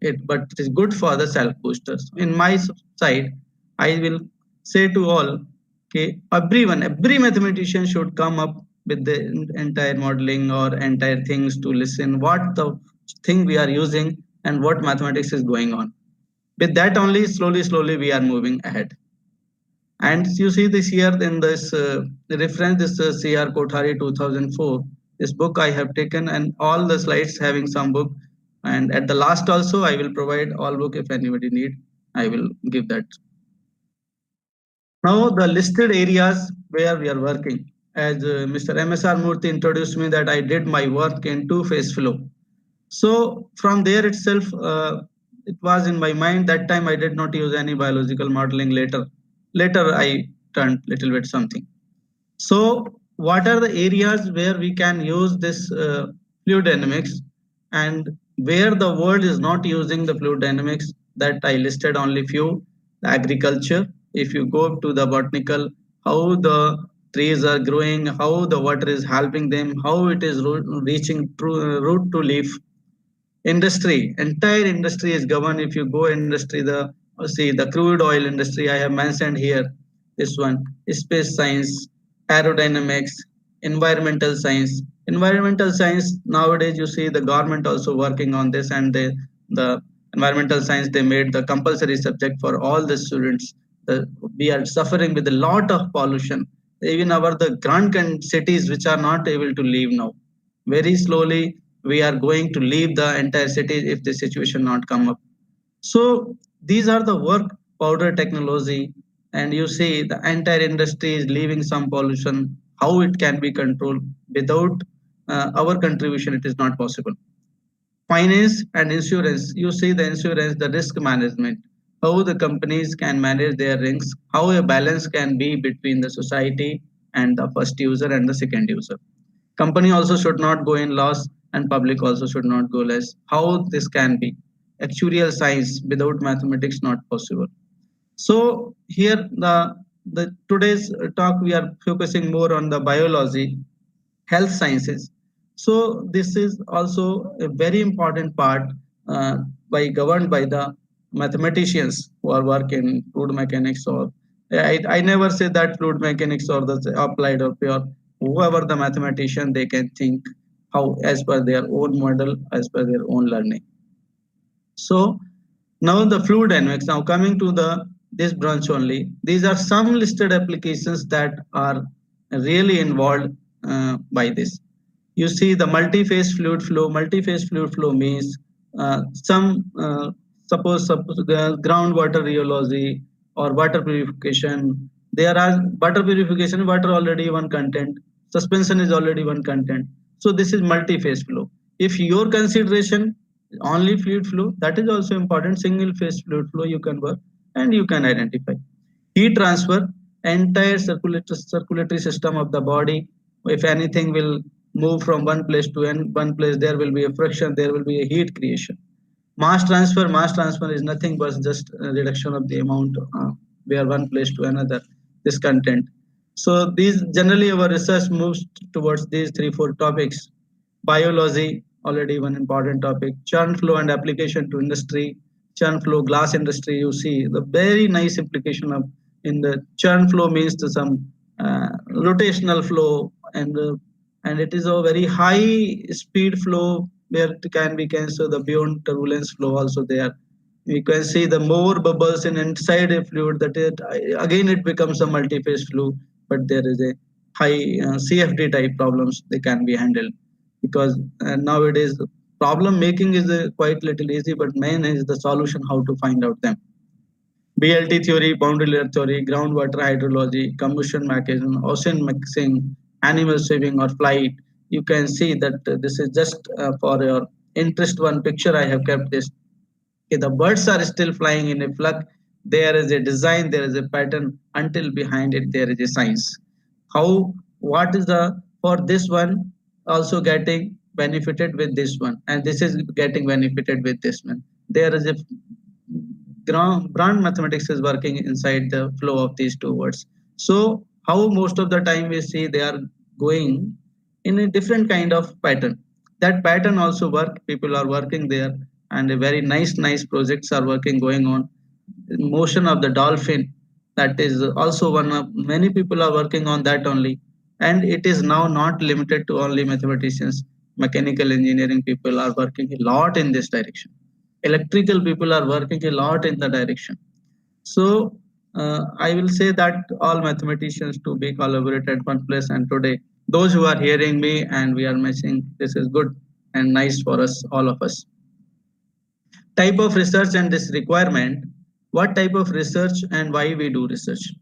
it is good for the self boosters. In my side, I will say to all, okay, everyone, every mathematician should come up with the entire modeling or entire things to listen what the thing we are using and what mathematics is going on. With that only, slowly we are moving ahead. And you see this here in this reference, this C.R. Kothari 2004, this book I have taken, and all the slides having some book. And at the last also, I will provide all book if anybody need, I will give that. Now the listed areas where we are working. As Mr. M.S.R. Murthy introduced me that I did my work in two-phase flow. So from there itself, it was in my mind. That time I did not use any biological modeling. Later I turned little bit something. So what are the areas where we can use this fluid dynamics, and where the world is not using the fluid dynamics? That I listed only few. The agriculture, if you go to the botanical, how the trees are growing, how the water is helping them, how it is reaching through root to leaf. Industry, entire industry is governed. If you go industry, the see the crude oil industry I have mentioned here, this one, space science, aerodynamics, environmental science. Nowadays you see the government also working on this, and the environmental science, they made the compulsory subject for all the students. We are suffering with a lot of pollution. Even our the grand cities which are not able to live now, very slowly we are going to leave the entire city if the situation not come up. So these are the work powder technology, and you see the entire industry is leaving some pollution. How it can be controlled? Without our contribution, it is not possible. Finance and insurance. You see the insurance, the risk management, how the companies can manage their risks, how a balance can be between the society and the first user and the second user. Company also should not go in loss, and public also should not go less. How this can be? Actuarial science without mathematics not possible. So here the today's talk we are focusing more on the biology, health sciences. So this is also a very important part, by governed by the mathematicians who are working fluid mechanics, or I never say that fluid mechanics or the applied or pure, whoever the mathematician, they can think how as per their own model, as per their own learning. So now the fluid dynamics. Now coming to the this branch only, these are some listed applications that are really involved by this. You see the multi-phase fluid flow. Multi-phase fluid flow means some suppose the groundwater rheology or water purification. There are water purification, water already one content, suspension is already one content. So this is multi-phase flow. If your consideration only fluid flow, that is also important. Single phase fluid flow you can work and you can identify. Heat transfer, entire circulatory system of the body. If anything will move from one place to one place, there will be a friction, there will be a heat creation. Mass transfer is nothing but just a reduction of the amount where one place to another, this content. So these generally our research moves towards these 3-4 topics. Biology, already one important topic. Churn flow and application to industry. Churn flow, glass industry, you see the very nice implication of in the churn flow means to some rotational flow, and it is a very high speed flow where we can see the beyond turbulence flow also there. We can see the more bubbles in inside a fluid, that again it becomes a multi-phase flow, but there is a high CFD type problems they can be handled, because nowadays problem making is quite little easy, but main is the solution how to find out them. BLT theory, boundary layer theory, groundwater hydrology, combustion mechanism, ocean mixing, animal swimming or flight. You can see that this is just for your interest. One picture I have kept this. Okay, the birds are still flying in a flock. There is a design, there is a pattern. Until behind it, there is a science. How? What is the for this one also getting benefited with this one, and this is getting benefited with this one. There is a brand mathematics is working inside the flow of these two words. So how most of the time we see they are going in a different kind of pattern. That pattern also work. People are working there, and a very nice projects are working going on. Motion of the dolphin, that is also one of many people are working on that only, and it is now not limited to only mathematicians. Mechanical engineering people are working a lot in this direction. Electrical people are working a lot in the direction. So I will say that all mathematicians to be collaborate at one place, and today those who are hearing me and we are messing, this is good and nice for us, all of us. Type of research and this requirement, what type of research and why we do research.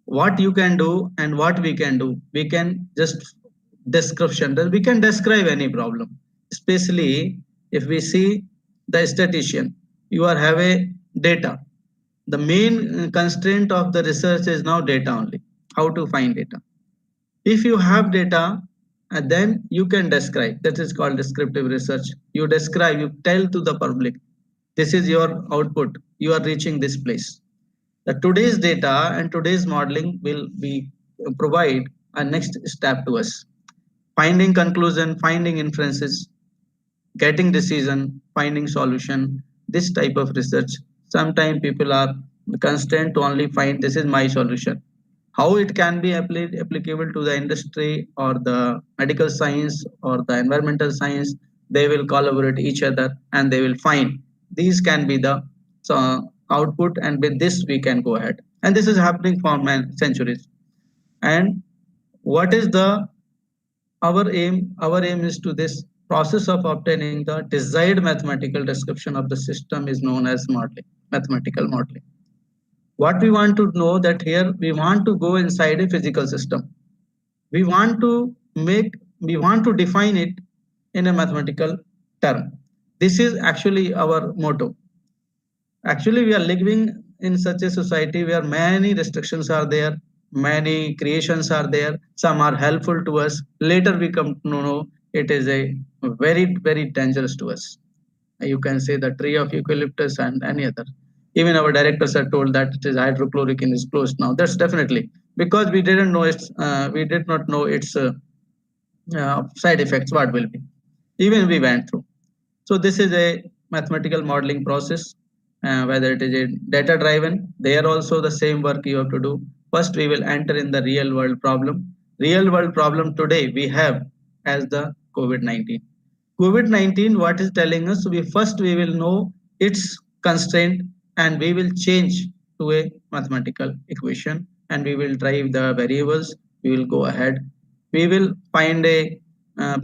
What you can do and what we can do, we can just description, we can describe any problem, especially if we see the statistician, you are have a data. The main constraint of the research is now data only, how to find data. If you have data, and then you can describe, that is called descriptive research. You describe, you tell to the public, this is your output, you are reaching this place. The today's data and today's modeling will be provide a next step to us. Finding conclusion, finding inferences, getting decision, finding solution, this type of research. Sometimes people are constrained to only find this is my solution. How it can be applicable to the industry or the medical science or the environmental science, they will collaborate each other and they will find these can be the output, and with this we can go ahead. And this is happening for centuries. And what is the our aim? Our aim is to this process of obtaining the desired mathematical description of the system is known as modeling, mathematical modeling. What we want to know that here we want to go inside a physical system. We want to define it in a mathematical term. This is actually our motto. Actually, we are living in such a society where many restrictions are there, many creations are there, some are helpful to us. Later we come to know it is a very dangerous to us. You can say the tree of eucalyptus and any other. Even our directors are told that it is hydrochloroquine is closed now. That's definitely because we didn't know its we did not know its side effects what will be. Even we went through. So this is a mathematical modeling process. Whether it is a data driven, there also the same work you have to do. First we will enter in the real world problem. Real world problem today we have as the COVID-19. COVID-19, what is telling us? We will know its constraint and we will change to a mathematical equation and we will drive the variables. We will go ahead. We will find a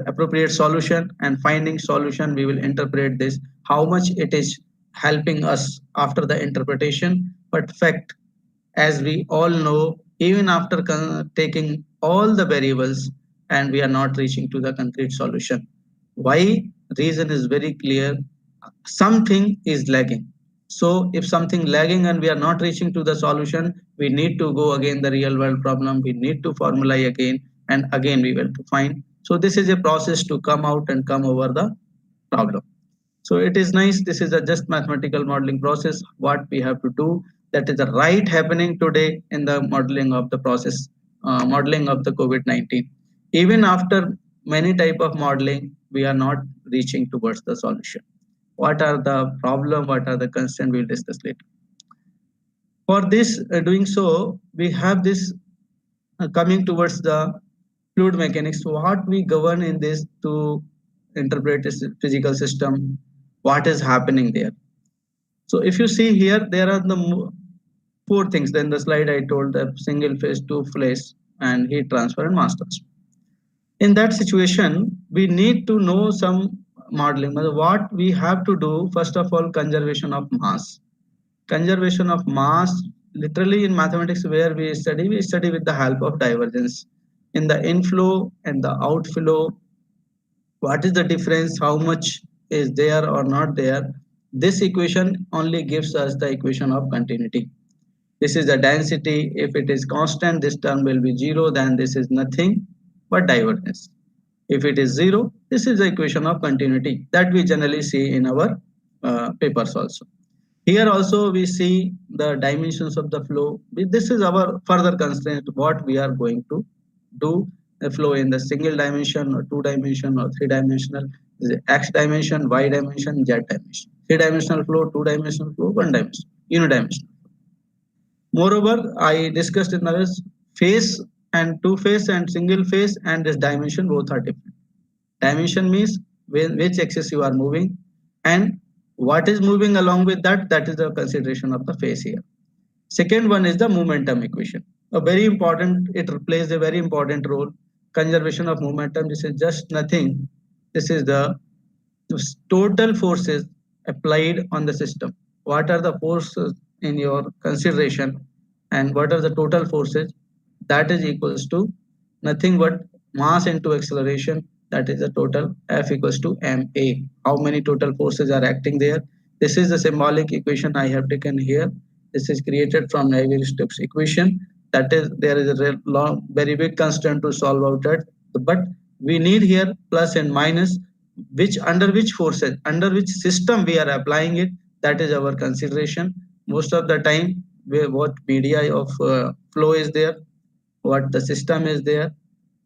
appropriate solution, and finding solution we will interpret this, how much it is helping us after the interpretation. But fact, as we all know, even after taking all the variables and we are not reaching to the concrete solution. Why? Reason is very clear. Something is lagging. So if something lagging and we are not reaching to the solution, we need to go again the real world problem. We need to formulate again, and again we will to find. So this is a process to come out and come over the problem. So it is nice. This is a just mathematical modeling process. What we have to do, that is the right happening today in the modeling of the process, modeling of the COVID-19. Even after many type of modeling, we are not reaching towards the solution. What are the problem? What are the constraints? We'll discuss later. For this, doing so, we have this coming towards the fluid mechanics. What we govern in this to interpret this physical system, what is happening there. So if you see here, there are the four things. Then the slide I told, the single phase, two phase, and heat transfer and mass transfer. In that situation, we need to know some modeling. What we have to do, first of all, conservation of mass. Conservation of mass, literally in mathematics where we study with the help of divergence. In the inflow and the outflow, what is the difference, how much is there or not there. This equation only gives us the equation of continuity. This is the density. If it is constant, this term will be zero, then this is nothing but divergence. If it is zero, this is the equation of continuity that we generally see in our papers also. Here also we see the dimensions of the flow. This is our further constraint, what we are going to do. The flow in the single dimension or two dimension or three dimensional, x dimension, y dimension, z dimension. Three dimensional flow, two dimensional flow, one dimension, unidimensional. Moreover, I discussed in others, phase and two phase and single phase and this dimension both are different. Dimension means which axis you are moving and what is moving along with that, that is the consideration of the phase here. Second one is the momentum equation. A very important, it plays a very important role. Conservation of momentum, this is just nothing. This is the total forces applied on the system. What are the forces in your consideration and what are the total forces? That is equals to nothing but mass into acceleration. That is the total F equals to ma. How many total forces are acting there? This is the symbolic equation I have taken here. This is created from Navier-Stokes equation. That is, there is a long, very big constraint to solve out that. But we need here plus and minus, which under which forces, under which system we are applying it. That is our consideration. Most of the time, what media of flow is there, what the system is there,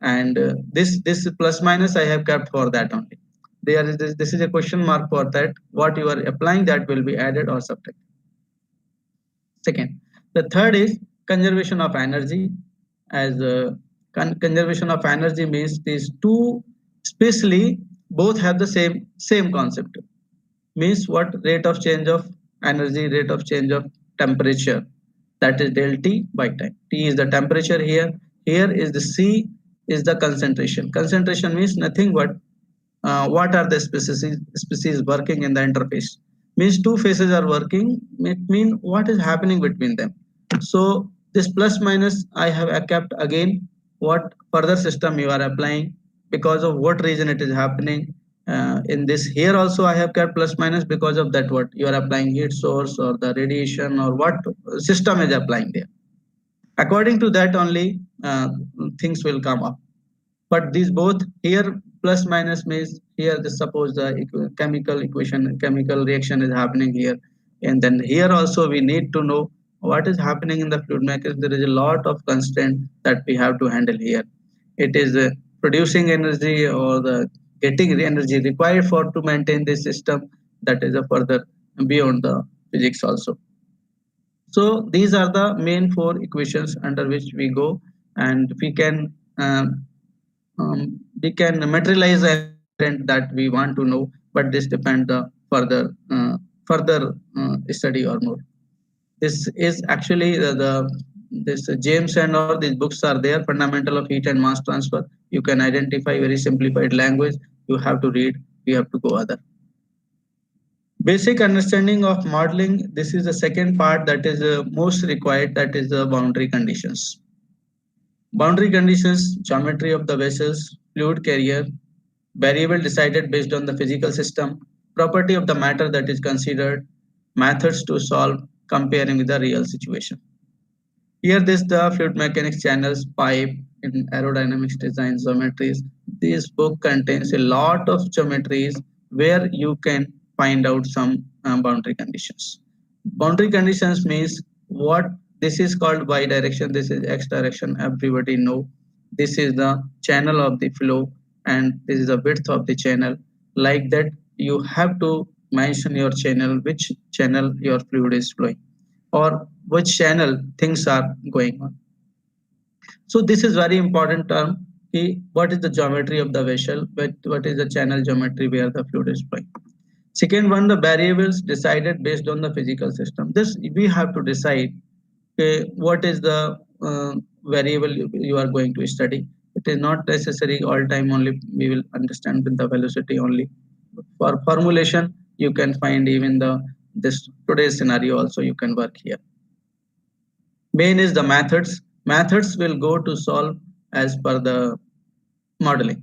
and this plus minus I have kept for that only. There is this is a question mark for that. What you are applying, that will be added or subtracted. Second, the third is conservation of energy. As conservation of energy means these two, especially both have the same concept. Means what? Rate of change of energy, rate of change of temperature. That is del T by time. T is the temperature here. Here is the C is the concentration. Concentration means nothing but what are the species working in the interface. Means two phases are working. It means what is happening between them. So this plus minus I have kept again what further system you are applying, because of what reason it is happening. In this here also I have kept plus minus because of that what you are applying, heat source or the radiation or what system is applying there. According to that only things will come up. But these both here plus minus means here the suppose the chemical equation, chemical reaction is happening here, and then here also we need to know what is happening in the fluid mechanics. There is a lot of constraint that we have to handle here. It is producing energy or the getting energy required for to maintain this system. That is a further beyond the physics also. So these are the main four equations under which we go, and we can materialize everything that we want to know, but this depends the further study or more. This is actually this James and all these books are there. Fundamental of heat and mass transfer. You can identify very simplified language. You have to read. We have to go other. Basic understanding of modeling. This is the second part that is most required. That is the boundary conditions. Boundary conditions, geometry of the vessels, fluid carrier, variable decided based on the physical system, property of the matter that is considered, methods to solve, comparing with the real situation. Here this the fluid mechanics channels, pipe, in aerodynamics design, geometries. This book contains a lot of geometries where you can find out some boundary conditions. Boundary conditions means what this is called y direction, this is x direction, everybody know. This is the channel of the flow and this is the width of the channel. Like that, you have to mention your channel, which channel your fluid is flowing or which channel things are going on. So this is very important term. What is the geometry of the vessel? What is the channel geometry where the fluid is flowing? Second one, the variables decided based on the physical system. This we have to decide what is the variable you are going to study. It is not necessary all time only we will understand with the velocity only. For formulation, you can find even this today's scenario also you can work here. Main is the methods. Methods will go to solve as per the modeling.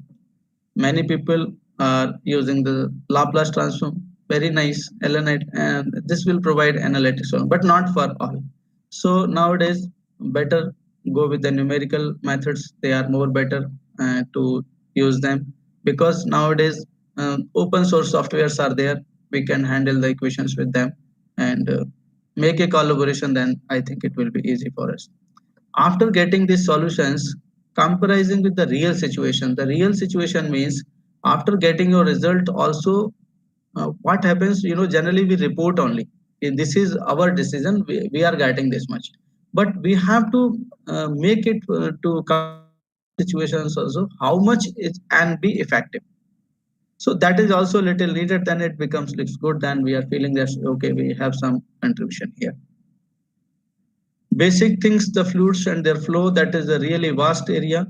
Many people are using the Laplace transform, very nice, Elenite, and this will provide analytics, but not for all. So nowadays, better go with the numerical methods. They are more better to use them because nowadays open source softwares are there. We can handle the equations with them and make a collaboration. Then I think it will be easy for us. After getting these solutions, comparing with the real situation. The real situation means after getting your result also what happens, generally we report only. This is our decision, we are getting this much. But we have to make it to situations also, how much it can be effective. So that is also little needed, then it becomes looks good, then we are feeling that, okay, we have some contribution here. Basic things, the fluids and their flow, that is a really vast area.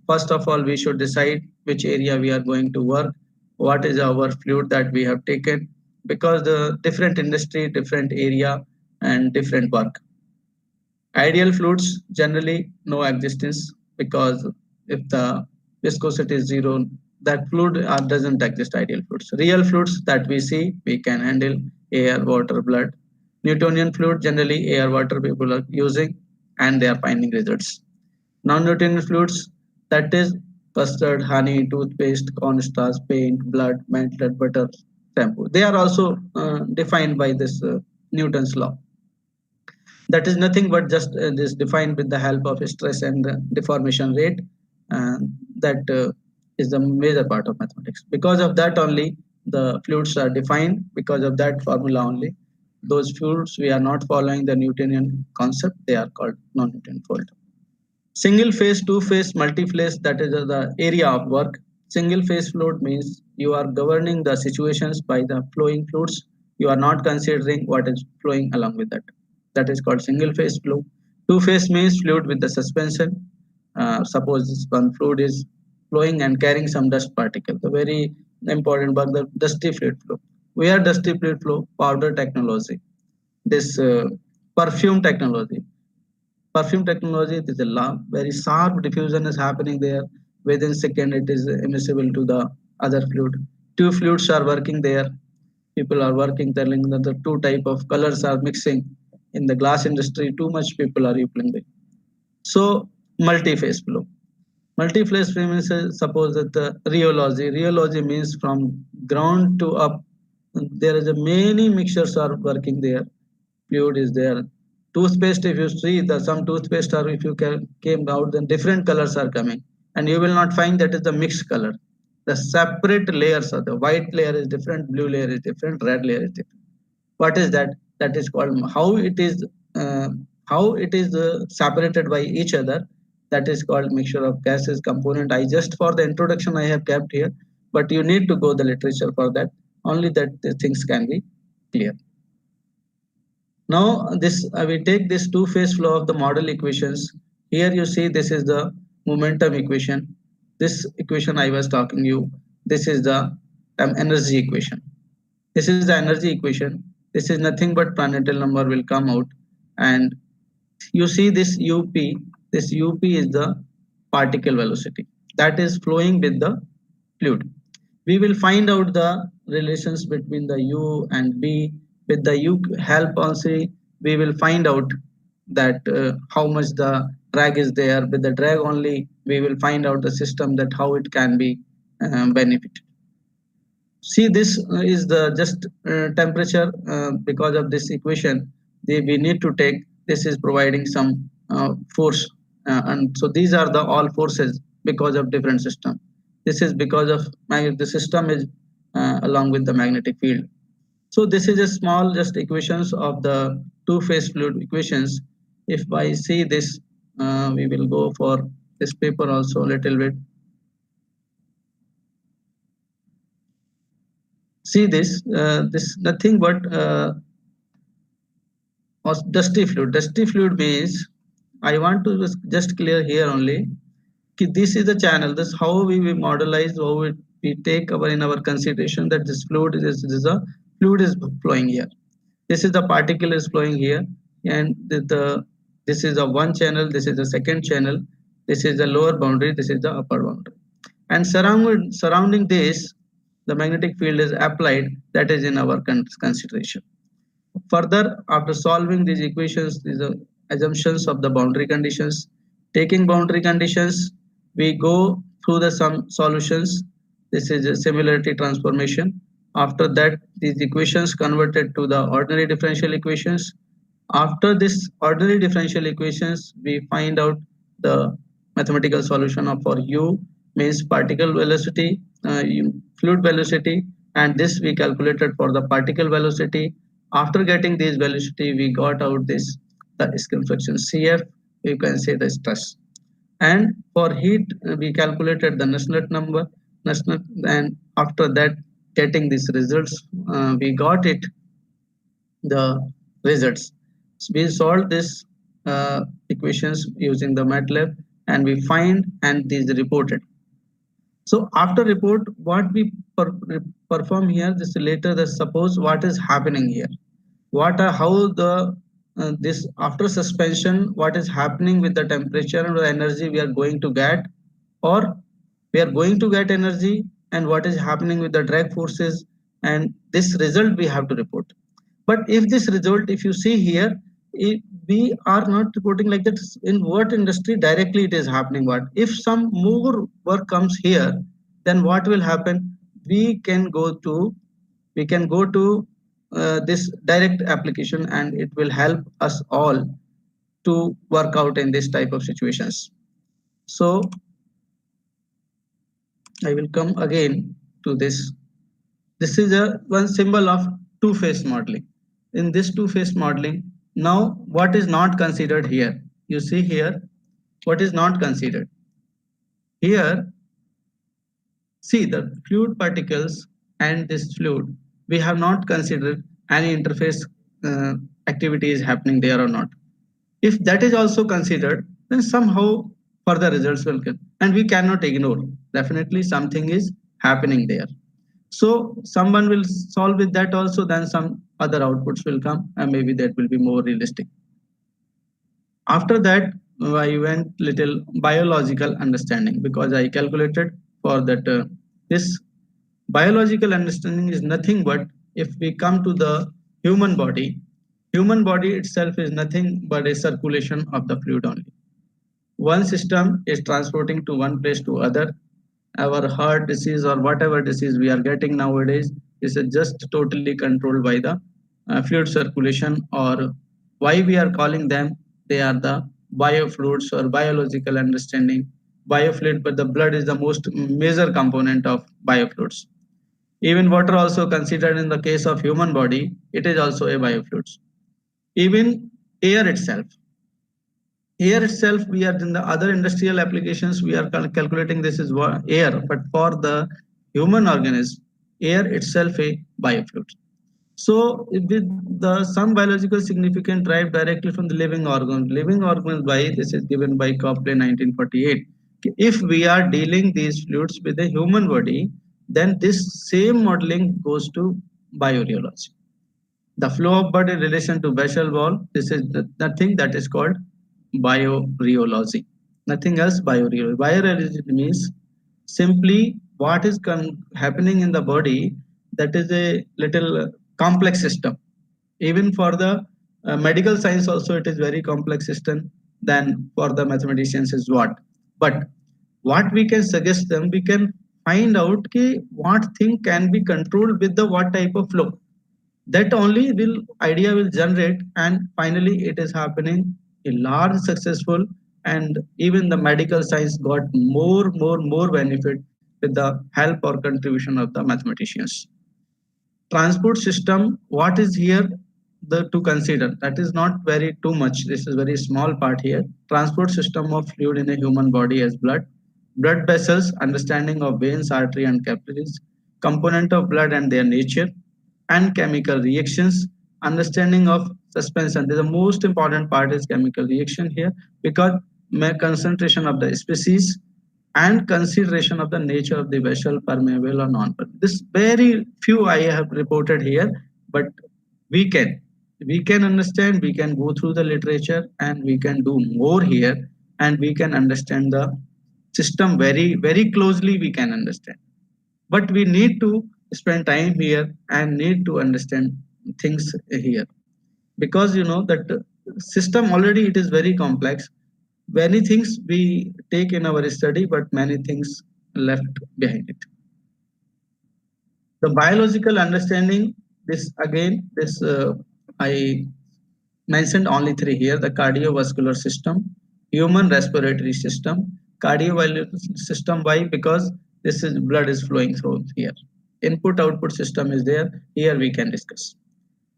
First of all, we should decide which area we are going to work, what is our fluid that we have taken, because the different industry, different area, and different work. Ideal fluids generally no existence because if the viscosity is zero, that fluid doesn't exist. Ideal fluids. Real fluids that we see, we can handle air, water, blood. Newtonian fluid, generally air, water people are using and they are finding results. Non-Newtonian fluids, that is custard, honey, toothpaste, cornstarch, paint, blood, mantlet, butter, shampoo. They are also defined by this Newton's law. That is nothing but just this defined with the help of stress and deformation rate. That is the major part of mathematics. Because of that only the fluids are defined, because of that formula only. Those fluids we are not following the Newtonian concept, they are called non-Newtonian fluid. Single phase, two phase, multi-phase, that is the area of work. Single phase fluid means you are governing the situations by the flowing fluids. You are not considering what is flowing along with that. That is called single phase flow. Two phase means fluid with the suspension. Suppose one fluid is flowing and carrying some dust particle. The very important part, the dusty fluid flow. We are dusty fluid flow, powder technology. This perfume technology. Perfume technology, it is a very sharp diffusion is happening there. Within second, it is immiscible to the other fluid. Two fluids are working there. People are working, telling that the two type of colors are mixing. In the glass industry, too much people are using it. So multi-phase flow. Multi-phase flow means suppose that the rheology means from ground to up. There is a many mixtures are working there. Fluid is there. Toothpaste, if you see some toothpaste or if you came out, then different colors are coming. And you will not find that is the mixed color. The separate layers are the white layer is different, blue layer is different, red layer is different. What is that? That is called how it is separated by each other. That is called mixture of gases component. I just for the introduction I have kept here, but you need to go the literature for that. Only that the things can be clear. Now this we take this two-phase flow of the model equations. Here you see this is the momentum equation. This equation I was talking you. This is the energy equation. This is the energy equation. This is nothing but Prandtl number will come out, and you see this UP. This UP is the particle velocity that is flowing with the fluid. We will find out the relations between the U and B. With the U help also, we will find out that how much the drag is there. With the drag only, we will find out the system that how it can be benefited. See, this is the just temperature because of this equation. We need to take this is providing some force, and so these are the all forces because of different system. This is because of the system is along with the magnetic field. So this is a small just equations of the two-phase fluid equations. If I see this, we will go for this paper also a little bit. See this, this nothing but dusty fluid. Dusty fluid means I want to just clear here only. This is the channel. This how we modelize, how we take our in our consideration that this fluid is a fluid is flowing here. This is the particle is flowing here, and this is a one channel. This is the second channel. This is the lower boundary. This is the upper boundary, and surrounding this, the magnetic field is applied. That is in our consideration. Further, after solving these equations, these are assumptions of the boundary conditions. Taking boundary conditions, we go through the some solutions. This is a similarity transformation. After that, these equations converted to the ordinary differential equations. After this ordinary differential equations, we find out the mathematical solution of for u means particle velocity, fluid velocity, and this we calculated for the particle velocity. After getting this velocity, we got out this the skin friction CF. You can say the stress. And for heat, we calculated the Nusselt number. Nusselt, and after that, getting these results, we got it the results. So we solved this equations using the MATLAB, and we find and these reported. So after report, what we perform here, this later the suppose what is happening here, what are how the this after suspension, what is happening with the temperature and the energy we are going to get, or we are going to get energy, and what is happening with the drag forces, and this result we have to report. But if this result, if you see here, we are not reporting like that in what industry directly it is happening. What if some more work comes here, then what will happen? We can go to this direct application, and it will help us all to work out in this type of situations. So I will come again to this. This is a one symbol of two-phase modeling. In this two-phase modeling, now what is not considered here? You see here, what is not considered? Here, see the fluid particles and this fluid, we have not considered any interface activity is happening there or not. If that is also considered, then somehow further results will come, and we cannot ignore. Definitely something is happening there. So someone will solve with that also, then some other outputs will come, and maybe that will be more realistic. After that, I went little biological understanding, because I calculated for that this biological understanding is nothing but if we come to the human body itself is nothing but a circulation of the fluid only. One system is transporting to one place to other. Our heart disease or whatever disease we are getting nowadays is just totally controlled by the fluid circulation, or why we are calling them, they are the biofluids or biological understanding. Biofluid, but the blood is the most major component of biofluids. Even water also considered in the case of human body, it is also a biofluids. Even air itself, we are in the other industrial applications, we are calculating this is air, but for the human organism, air itself a biofluid. So with the some biological significance derived directly from the living organs by this is given by Copley 1948. If we are dealing these fluids with the human body, then this same modeling goes to biorheology. The flow of blood in relation to vessel wall, this is nothing that is called biorheology. Nothing else biorheology. Biorheology means simply what is happening in the body, that is a little complex system. Even for the medical science also it is very complex system than for the mathematicians is what. But what we can suggest them, we can find out what thing can be controlled with the what type of flow. That only idea will generate, and finally it is happening a large successful, and even the medical science got more benefit with the help or contribution of the mathematicians. Transport system, what is here to consider? That is not very too much. This is very small part here. Transport system of fluid in a human body as blood vessels, understanding of veins, artery and capillaries, component of blood and their nature, and chemical reactions, understanding of suspension. The most important part is chemical reaction here, because concentration of the species and consideration of the nature of the vessel, permeable or non-permeable. This very few I have reported here, but we can understand, we can go through the literature, and we can do more here, and we can understand the system very closely. We can understand, but we need to spend time here and need to understand things here, because that system already it is very complex. Many things we take in our study, but many things left behind it. The biological understanding, I mentioned only three here: the cardiovascular system, human respiratory system, cardiovascular system. Why? Because this is blood is flowing through here. Input output system is there. Here we can discuss.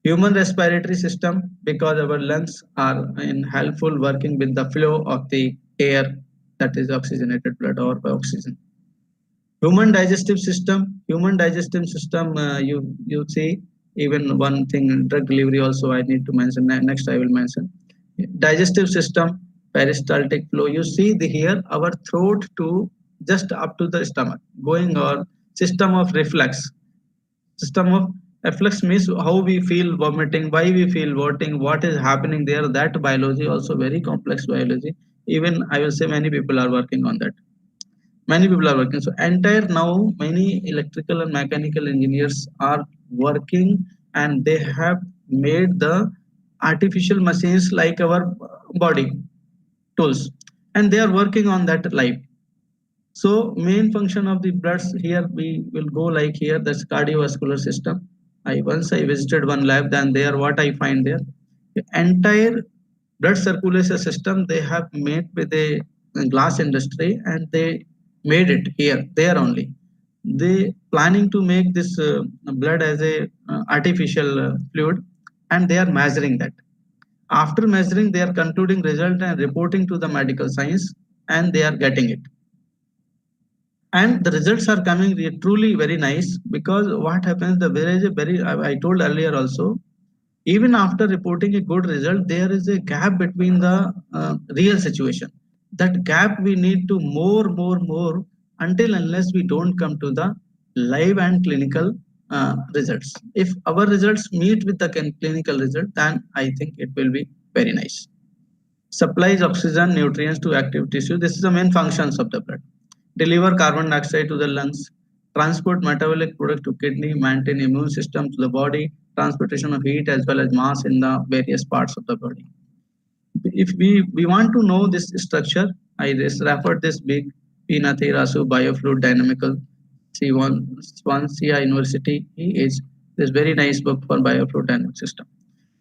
Human respiratory system, because our lungs are in helpful working with the flow of the air, that is oxygenated blood or oxygen. Human digestive system, you see, even one thing, drug delivery also I need to mention. Next I will mention. Digestive system, peristaltic flow. You see here our throat to just up to the stomach going, or system of reflux. System of reflux means how we feel vomiting, why we feel vomiting, what is happening there. That biology also very complex biology. Even I will say many people are working on that. Many people are working. So entire now many electrical and mechanical engineers are working, and they have made the artificial machines like our body tools, and they are working on that life. So main function of the bloods here, we will go like here, that's cardiovascular system. I visited one lab, then there what I find there, the entire blood circulation system they have made with a glass industry, and they made it here, there only. They planning to make this blood as a artificial fluid, and they are measuring that. After measuring, they are concluding result and reporting to the medical science, and they are getting it. And the results are coming truly very nice, because what happens, there is a very, I told earlier also, even after reporting a good result, there is a gap between the real situation. That gap we need to more until unless we don't come to the live and clinical results. If our results meet with the clinical result, then I think it will be very nice. Supplies oxygen, nutrients to active tissue. This is the main functions of the blood. Deliver carbon dioxide to the lungs, transport metabolic product to kidney, maintain immune system to the body, transportation of heat as well as mass in the various parts of the body. If we want to know this structure, I just referred this big P. Nathirasu Biofluid Dynamical Swansea University. He is this very nice book for biofluid dynamic system.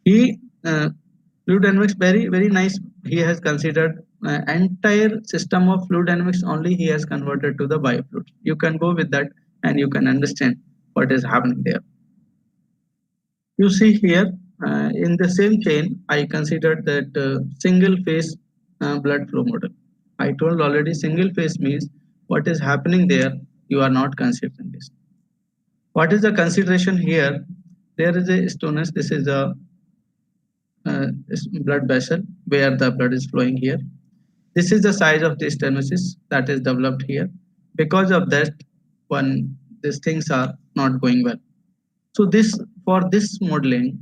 He fluid dynamics very nice. He has considered entire system of fluid dynamics only. He has converted to the biofluid. You can go with that, and you can understand what is happening there. You see here in the same chain, I considered that single phase blood flow model. I told already single phase means what is happening there. You are not considering this. What is the consideration here? There is a stonus. This is a blood vessel where the blood is flowing here. This is the size of the stenosis that is developed here. Because of that, these things are not going well. So for this modeling,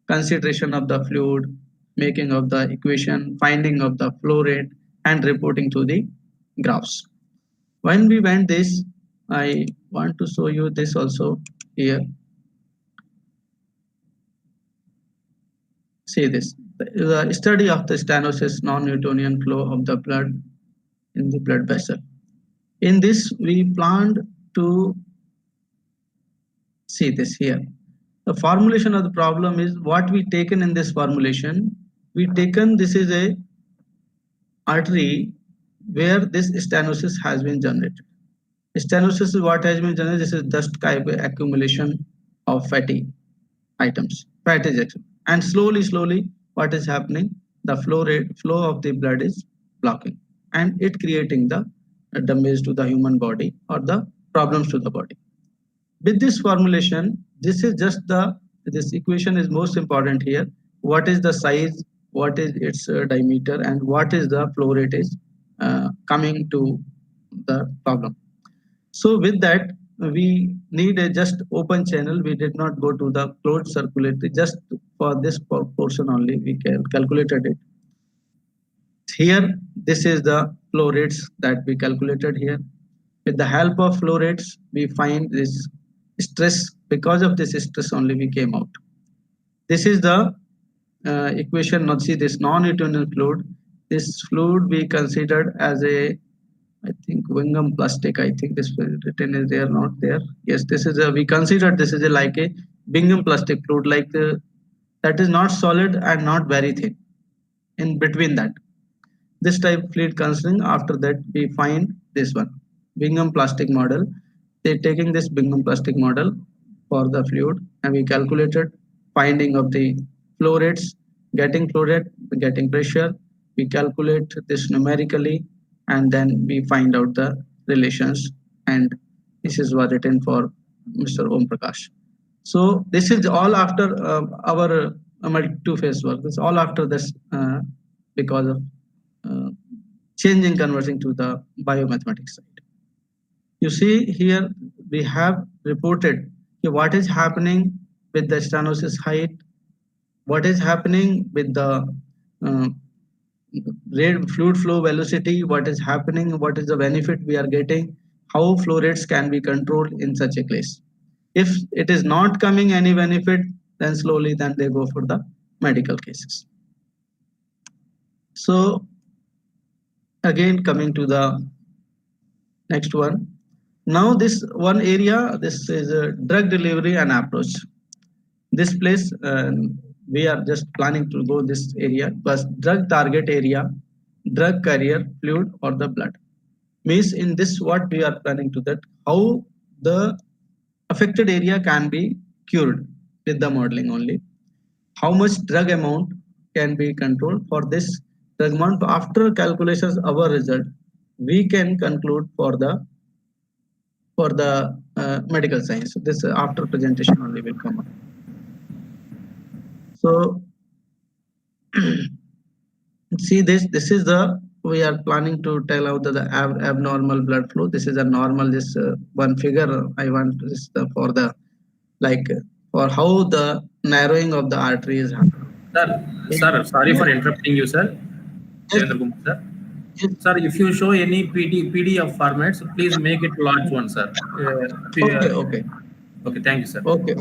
consideration of the fluid, making of the equation, finding of the flow rate, and reporting to the graphs. When we went this, I want to show you this also here. See this, the study of the stenosis, non-Newtonian flow of the blood in the blood vessel. In this, we planned to see this here. The formulation of the problem is what we taken in this formulation. We taken this is a artery where this stenosis has been generated. Stenosis is what has been generated. This is dust accumulation of fatty items, fat ejection, and slowly, what is happening? The flow of the blood is blocking, and it creating the damage to the human body or the problems to the body. With this formulation, this is just this equation is most important here. What is the size? What is its diameter, and what is the flow rate is coming to the problem. So with that, we need a just open channel. We did not go to the closed circulatory. Just for this portion only, we calculated it. Here, this is the flow rates that we calculated here. With the help of flow rates, we find this stress. Because of this stress only, we came out. This is the equation. Not see this non-utinal fluid. This fluid we considered as a, I think, Bingham plastic. I think this written is there, not there. Yes, this is a, we considered this is a like a Bingham plastic fluid, like that is not solid and not very thin. In between that, this type of fluid considering, after that we find this one Bingham plastic model. They taking this Bingham plastic model for the fluid, and we calculated finding of the flow rates, getting flow rate, getting pressure. We calculate this numerically, and then we find out the relations, and this is what written for Mr. Om Prakash. So this is all after our two-phase work. It's all after this because of changing, converting to the biomathematics side. You see here we have reported what is happening with the stenosis height, what is happening with the fluid flow velocity, what is happening, what is the benefit we are getting, how flow rates can be controlled in such a case. If it is not coming any benefit, then slowly then they go for the medical cases. So again, coming to the next one. Now this one area, this is a drug delivery and approach. This place, we are just planning to go this area, plus drug target area, drug carrier, fluid or the blood. Means in this what we are planning to that, how the affected area can be cured with the modeling only. How much drug amount can be controlled for this drug amount. After calculations, our result, we can conclude for the medical science. This after presentation only will come up. So see this is the, we are planning to tell out the abnormal blood flow. This is a normal, this one figure I want this for the like for how the narrowing of the artery is happening. Sir, sorry for interrupting you, sir. Yes. Sir. Yes. Sir, if you show any PDF formats, please make it large one, sir. Okay. Thank you, sir. Okay.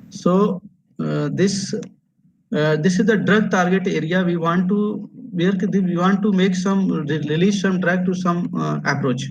So this is the drug target area. We want to make some release some drug to some approach.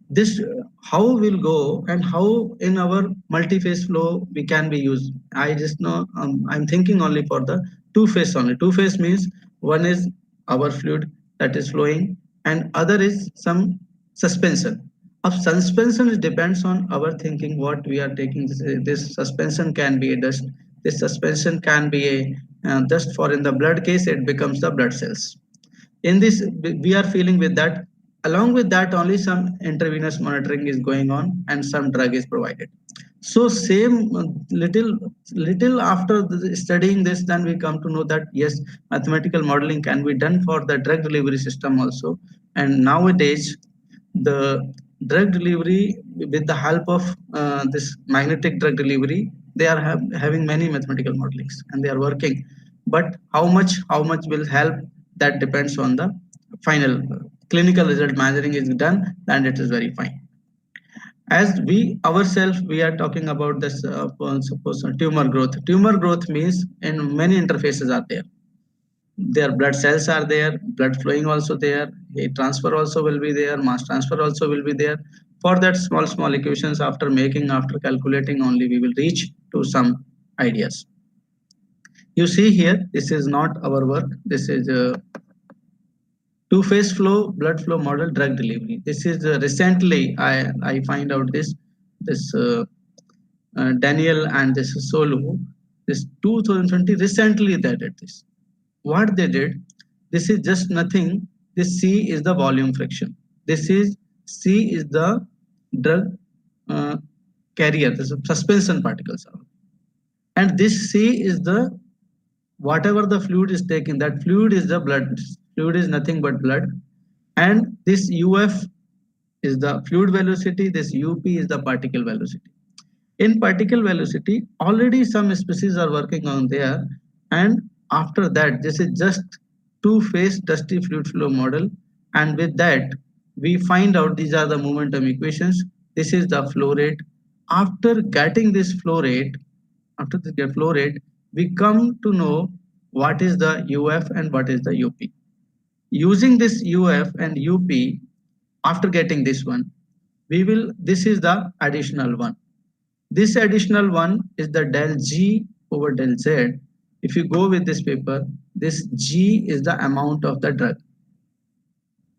This how will go and how in our multi-phase flow we can be used. I just know I'm thinking only for the two-phase only. Two-phase means one is our fluid that is flowing, and other is some suspension. Of suspension, it depends on our thinking what we are taking. This suspension can be a dust. This suspension can be a dust. For in the blood case, it becomes the blood cells. In this, we are feeling with that. Along with that, only some intravenous monitoring is going on, and some drug is provided. So same little after studying this, then we come to know that yes, mathematical modeling can be done for the drug delivery system also. And nowadays, the drug delivery with the help of this magnetic drug delivery, they are having many mathematical modelings and they are working. But how much will help, that depends on the final clinical result measuring is done, and it is very fine. As we ourselves, we are talking about this suppose tumor growth. Tumor growth means in many interfaces are there. Their blood cells are there, blood flowing also there, heat transfer also will be there, mass transfer also will be there. For that small equations, after calculating only, we will reach to some ideas. You see here, this is not our work. This is a two-phase flow, blood flow model, drug delivery. This is recently I find out this Daniel and this Solo, this 2020 recently they did this. What they did, this is just nothing. This C is the volume fraction. This is C is the drug carrier. This is suspension particles, and this C is the whatever the fluid is taken. That fluid is the blood. Fluid is nothing but blood, and this UF is the fluid velocity. This UP is the particle velocity. In particle velocity, already some species are working on there, and after that, this is just two-phase dusty fluid flow model, and with that, we find out these are the momentum equations. This is the flow rate. After getting this flow rate, we come to know what is the UF and what is the UP. Using this UF and UP, after getting this one, this is the additional one. This additional one is the del G over del Z. If you go with this paper, this G is the amount of the drug.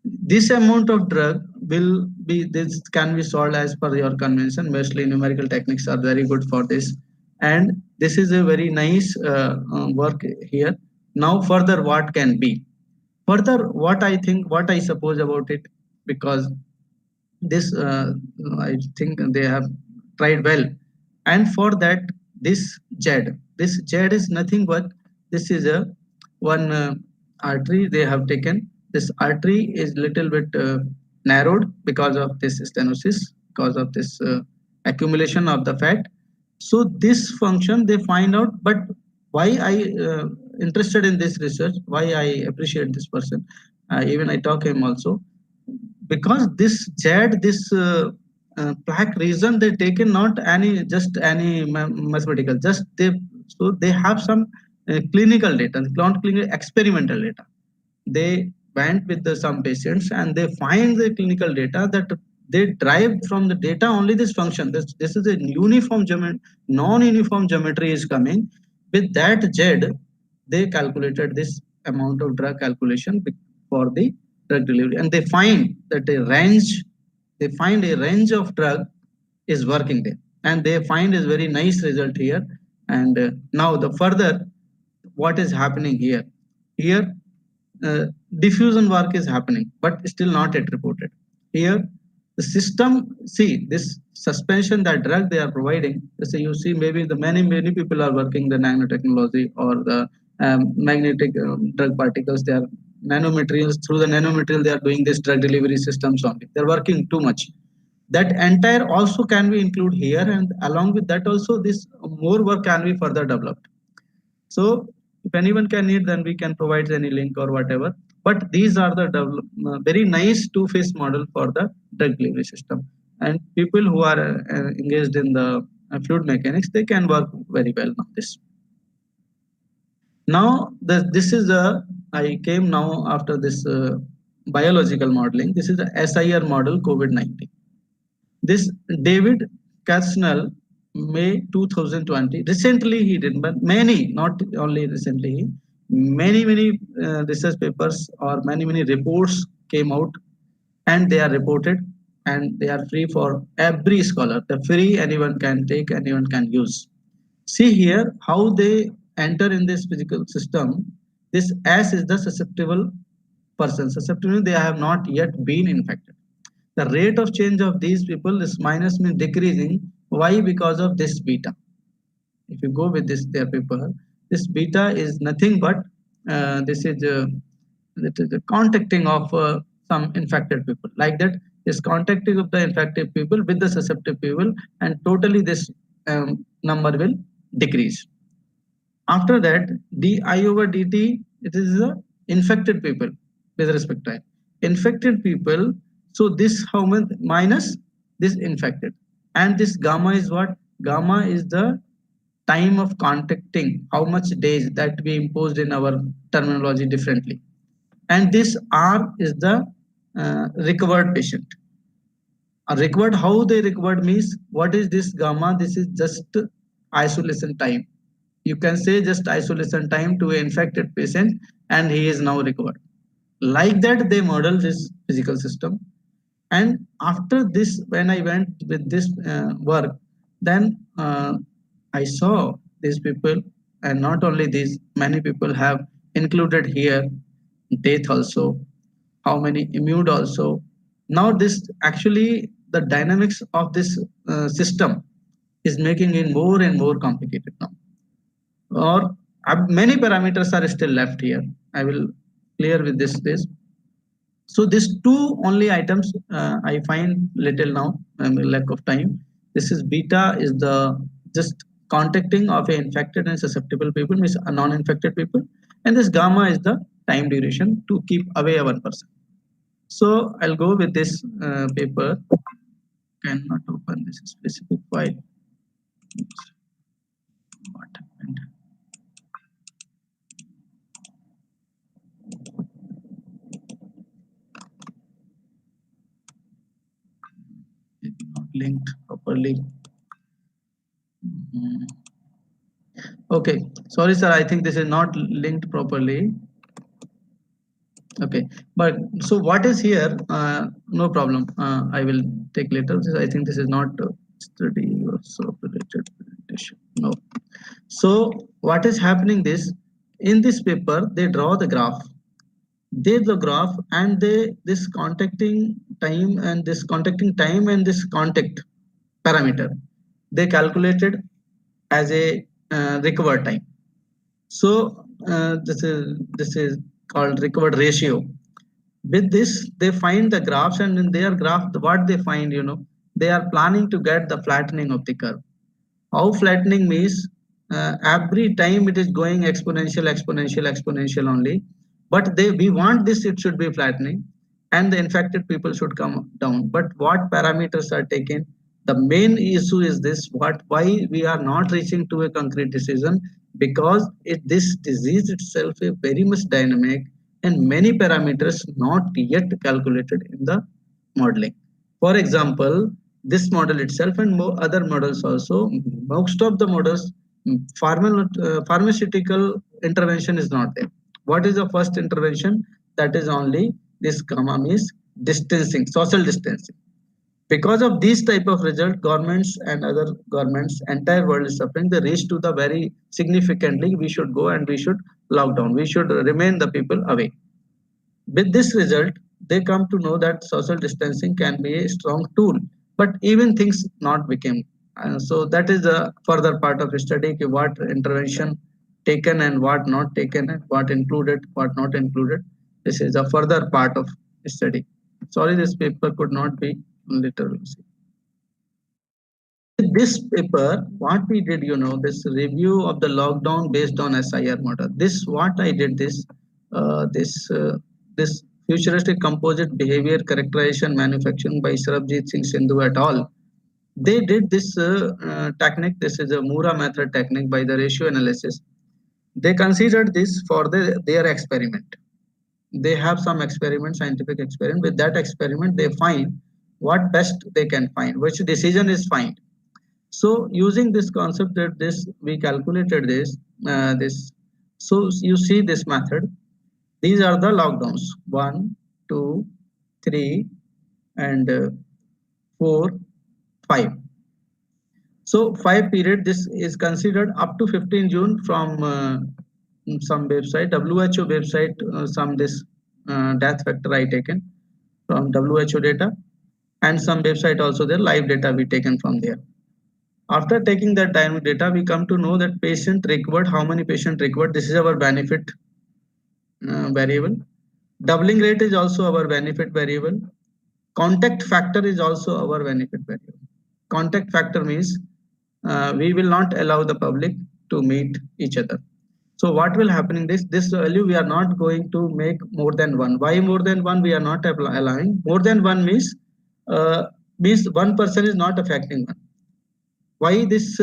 This amount of drug this can be solved as per your convention. Mostly numerical techniques are very good for this. And this is a very nice work here. Now further what can be? Further what I suppose about it, because this I think they have tried well. And for that, this Z is nothing but this is a one artery they have taken. This artery is little bit narrowed because of this stenosis, because of this accumulation of the fat. So this function they find out. But why I interested in this research, why I appreciate this person, even I talk him also, because this plaque region they taken not just any mathematical, just they have some clinical data, not clinical, experimental data. They went with some patients and they find the clinical data that they derive from the data only this function. This is a uniform non-uniform geometry is coming. With that Z, they calculated this amount of drug calculation for the drug delivery, and they find that a range of drug is working there, and they find a very nice result here. And now the further what is happening here diffusion work is happening, but still not yet reported. Here the system, see this suspension, that drug they are providing. So you see maybe the many people are working the nanotechnology or the magnetic drug particles. They are nanomaterials. Through the nanomaterial they are doing this drug delivery systems only. They're working too much. That entire also can be included here, and along with that also this more work can be further developed. So if anyone can need, then we can provide any link or whatever. But these are the very nice two-phase model for the drug delivery system. And people who are engaged in the fluid mechanics, they can work very well on this. Now, this is I came now after this biological modeling. This is the SIR model COVID-19. This David Katznell, May 2020. Recently he did, but many, not only recently, many research papers or many reports came out, and they are reported, and they are free for every scholar. The free, anyone can take, anyone can use. See here how they enter in this physical system. This S is the susceptible person. Susceptible, they have not yet been infected. The rate of change of these people is minus means decreasing. Why? Because of this beta. If you go with this their paper, this beta is nothing but this is the contacting of some infected people. Like that, this contacting of the infected people with the susceptible people, and totally this number will decrease. After that, di over dt, it is the infected people with respect to infected people. So this how much minus this infected, and this gamma is what? Gamma is the time of contacting, how much days that we imposed in our terminology differently. And this R is the recovered patient. required, how they required means, what is this gamma? This is just isolation time. You can say just isolation time to an infected patient, and he is now recovered. Like that, they model this physical system. And after this, when I went with this work, then I saw these people, and not only these, many people have included here death also, how many immune also. Now this actually the dynamics of this system is making it more and more complicated now. Or many parameters are still left here. I will clear with this. So these two only items I find little now, lack of time. This is beta is the just contacting of a infected and susceptible people, means a non-infected people, and this gamma is the time duration to keep away a one person. So I'll go with this paper. Cannot open this specific file. What happened? Maybe not linked properly. Okay, sorry sir, I think this is not linked properly. Okay, but so what is here? No problem. I will take later. I think this is not study or so related presentation. No. So what is happening? This in this paper they draw the graph. They the graph and they this contacting time and this contact parameter they calculated as a recovered time. So this is called recovered ratio. With this, they find the graphs, and in their graph, what they find, they are planning to get the flattening of the curve. How flattening means every time it is going exponential only. But we want this, it should be flattening, and the infected people should come down. But what parameters are taken? The main issue is this: why we are not reaching to a concrete decision, because this disease itself is very much dynamic, and many parameters not yet calculated in the modeling. For example, this model itself and other models also, most of the models, pharmaceutical intervention is not there. What is the first intervention? That is only this gamma means distancing, social distancing. Because of these type of result, governments and other governments, entire world is suffering. They reach to the very significantly, we should go and we should lock down. We should remain the people away. With this result, they come to know that social distancing can be a strong tool, but even things not became. So that is a further part of the study, what intervention taken and what not taken, and what included, what not included. This is a further part of the study. Sorry, this paper could not be literally. With this paper, what we did, this review of the lockdown based on SIR model. This what I did this this futuristic composite behavior characterization manufacturing by Sarabjit Singh Sindhu et al. They did this technique. This is a Mura method technique by the ratio analysis. They considered this for their experiment. They have some experiment, scientific experiment. With that experiment, they find what best they can find, which decision is fine. So using this concept that we calculated this. So you see this method. These are the lockdowns: 1, 2, 3, and 4, 5. So 5 period. This is considered up to 15 June from some website, WHO website. Some this death factor I taken from WHO data, and some website also there live data we taken from there. After taking that dynamic data, we come to know that patient recovered, how many patient recovered. This is our benefit variable. Doubling rate is also our benefit variable. Contact factor is also our benefit variable. Contact factor means we will not allow the public to meet each other. So what will happen in this value, we are not going to make more than 1. Why more than 1? We are not allowing. More than 1 means one person is not affecting one. Why this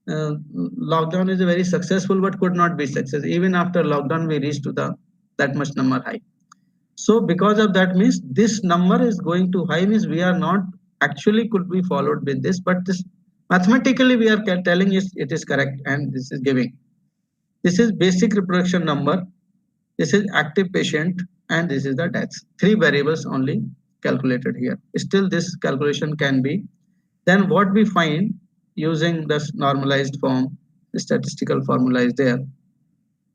lockdown is very successful but could not be success. Even after lockdown, we reached to that much number high. So because of that means this number is going to high means we are not actually could be followed with this, but this mathematically we are telling it is correct, and this is giving. This is basic reproduction number, this is active patient, and this is the deaths. 3 variables only calculated here. Still this calculation can be. Then what we find using this normalized form, the statistical formula is there.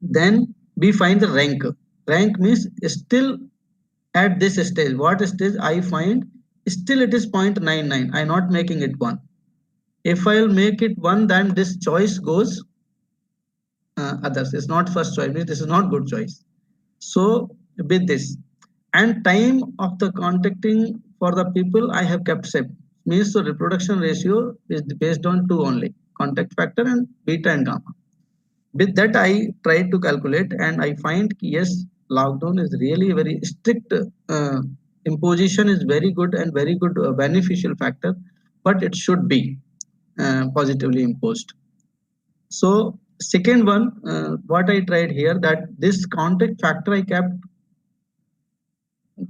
Then we find the rank. Rank means still at this stage. What stage I find? Still it is 0.99. I'm not making it 1. If I'll make it 1, then this choice goes others. It's not first choice. This is not good choice. So with this, and time of the contacting for the people I have kept same. Means the reproduction ratio is based on 2 only, contact factor and beta and gamma. With that I tried to calculate, and I find yes, lockdown is really very strict imposition is very good and very good beneficial factor, but it should be positively imposed. So second one, what I tried here, that this contact factor I kept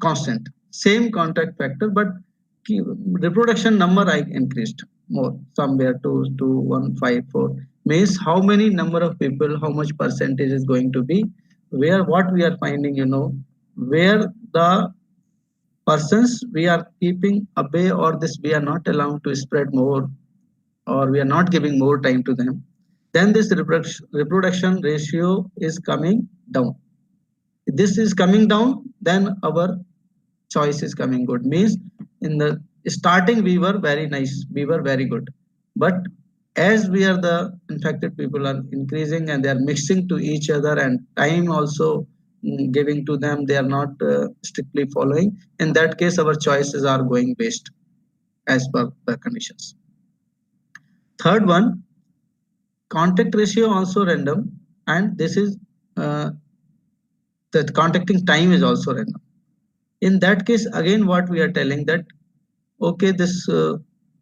constant, same contact factor, but reproduction number I increased more, somewhere to 154. Means how many number of people, how much percentage is going to be, where what we are finding, where the persons we are keeping away, or this we are not allowed to spread more, or we are not giving more time to them, then this reproduction ratio is coming down. If this is coming down, then our choice is coming good. Means in the starting we were very nice, we were very good, but as we are the infected people are increasing and they are mixing to each other, and time also giving to them, they are not strictly following. In that case, our choices are going waste as per the conditions. Third one, contact ratio also random, and this is the contacting time is also random. In that case, again, what we are telling that, okay, this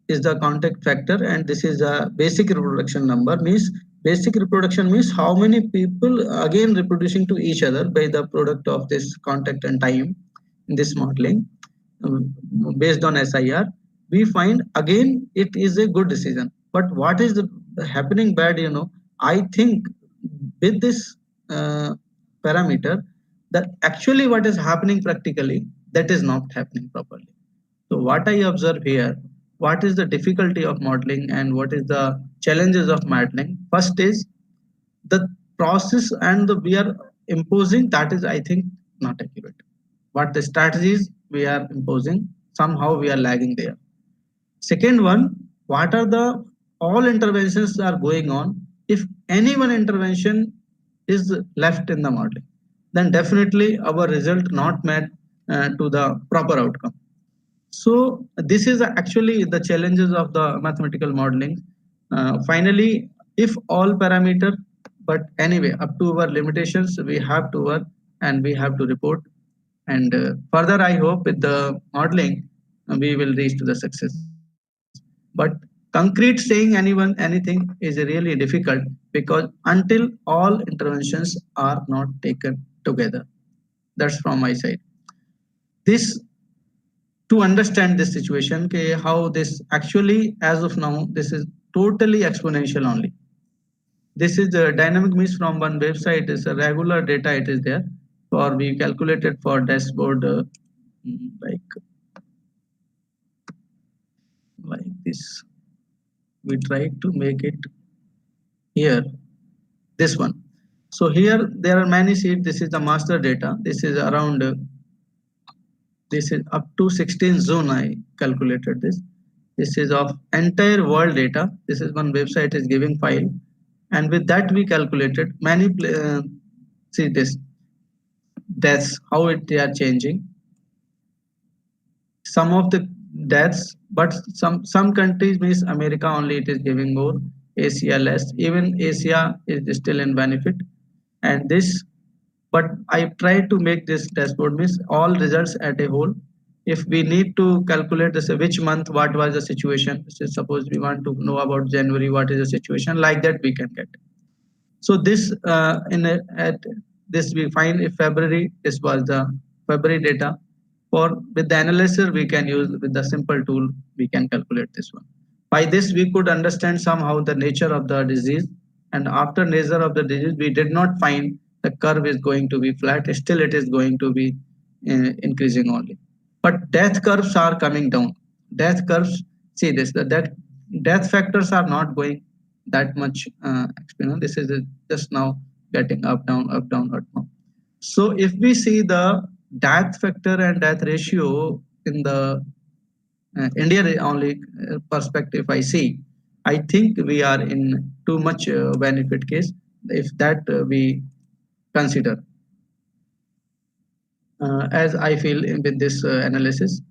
is the contact factor, and this is a basic reproduction number. Means basic reproduction means how many people again reproducing to each other by the product of this contact and time in this modeling based on SIR. We find again it is a good decision. But what is happening bad? I think with this parameter, that actually what is happening practically, that is not happening properly. So what I observe here, what is the difficulty of modeling and what is the challenges of modeling? First is the process and we are imposing, that is I think not accurate. What the strategies we are imposing, somehow we are lagging there. Second one, what are the all interventions are going on? If any one intervention is left in the modeling, then definitely our result not met to the proper outcome. So this is actually the challenges of the mathematical modeling. Finally, if all parameter, but anyway, up to our limitations, we have to work and we have to report. And further, I hope with the modeling, we will reach to the success. But concrete saying anything is really difficult, because until all interventions are not taken together. That's from my side. This, to understand this situation, how this actually, as of now, this is totally exponential only. This is the dynamic means from one website, is a regular data it is there, for we calculated for dashboard like this. We try to make it here, this one. So here there are many sheets. This is the master data. This is around this is up to 16 June I calculated this. This is of entire world data. This is one website is giving file, and with that we calculated many see this deaths, how they are changing. Some of the deaths, but some countries means America only it is giving more, Asia less. Even Asia is still in benefit, and this. But I tried to make this dashboard means all results at a whole. If we need to calculate this, which month, what was the situation. So suppose we want to know about January, what is the situation, like that we can get. So this at this we find if February, this was the February data. with the analyzer, we can use with the simple tool, we can calculate this one. By this, we could understand somehow the nature of the disease. And after nature of the disease, we did not find the curve is going to be flat. Still, it is going to be increasing only. But death curves are coming down. Death curves, see this, the death factors are not going that much. This is just now getting up, down, up, down, up, down. So if we see the death factor and death ratio in the India only perspective, I see, I think we are in too much benefit case if that we consider. As I feel with this analysis.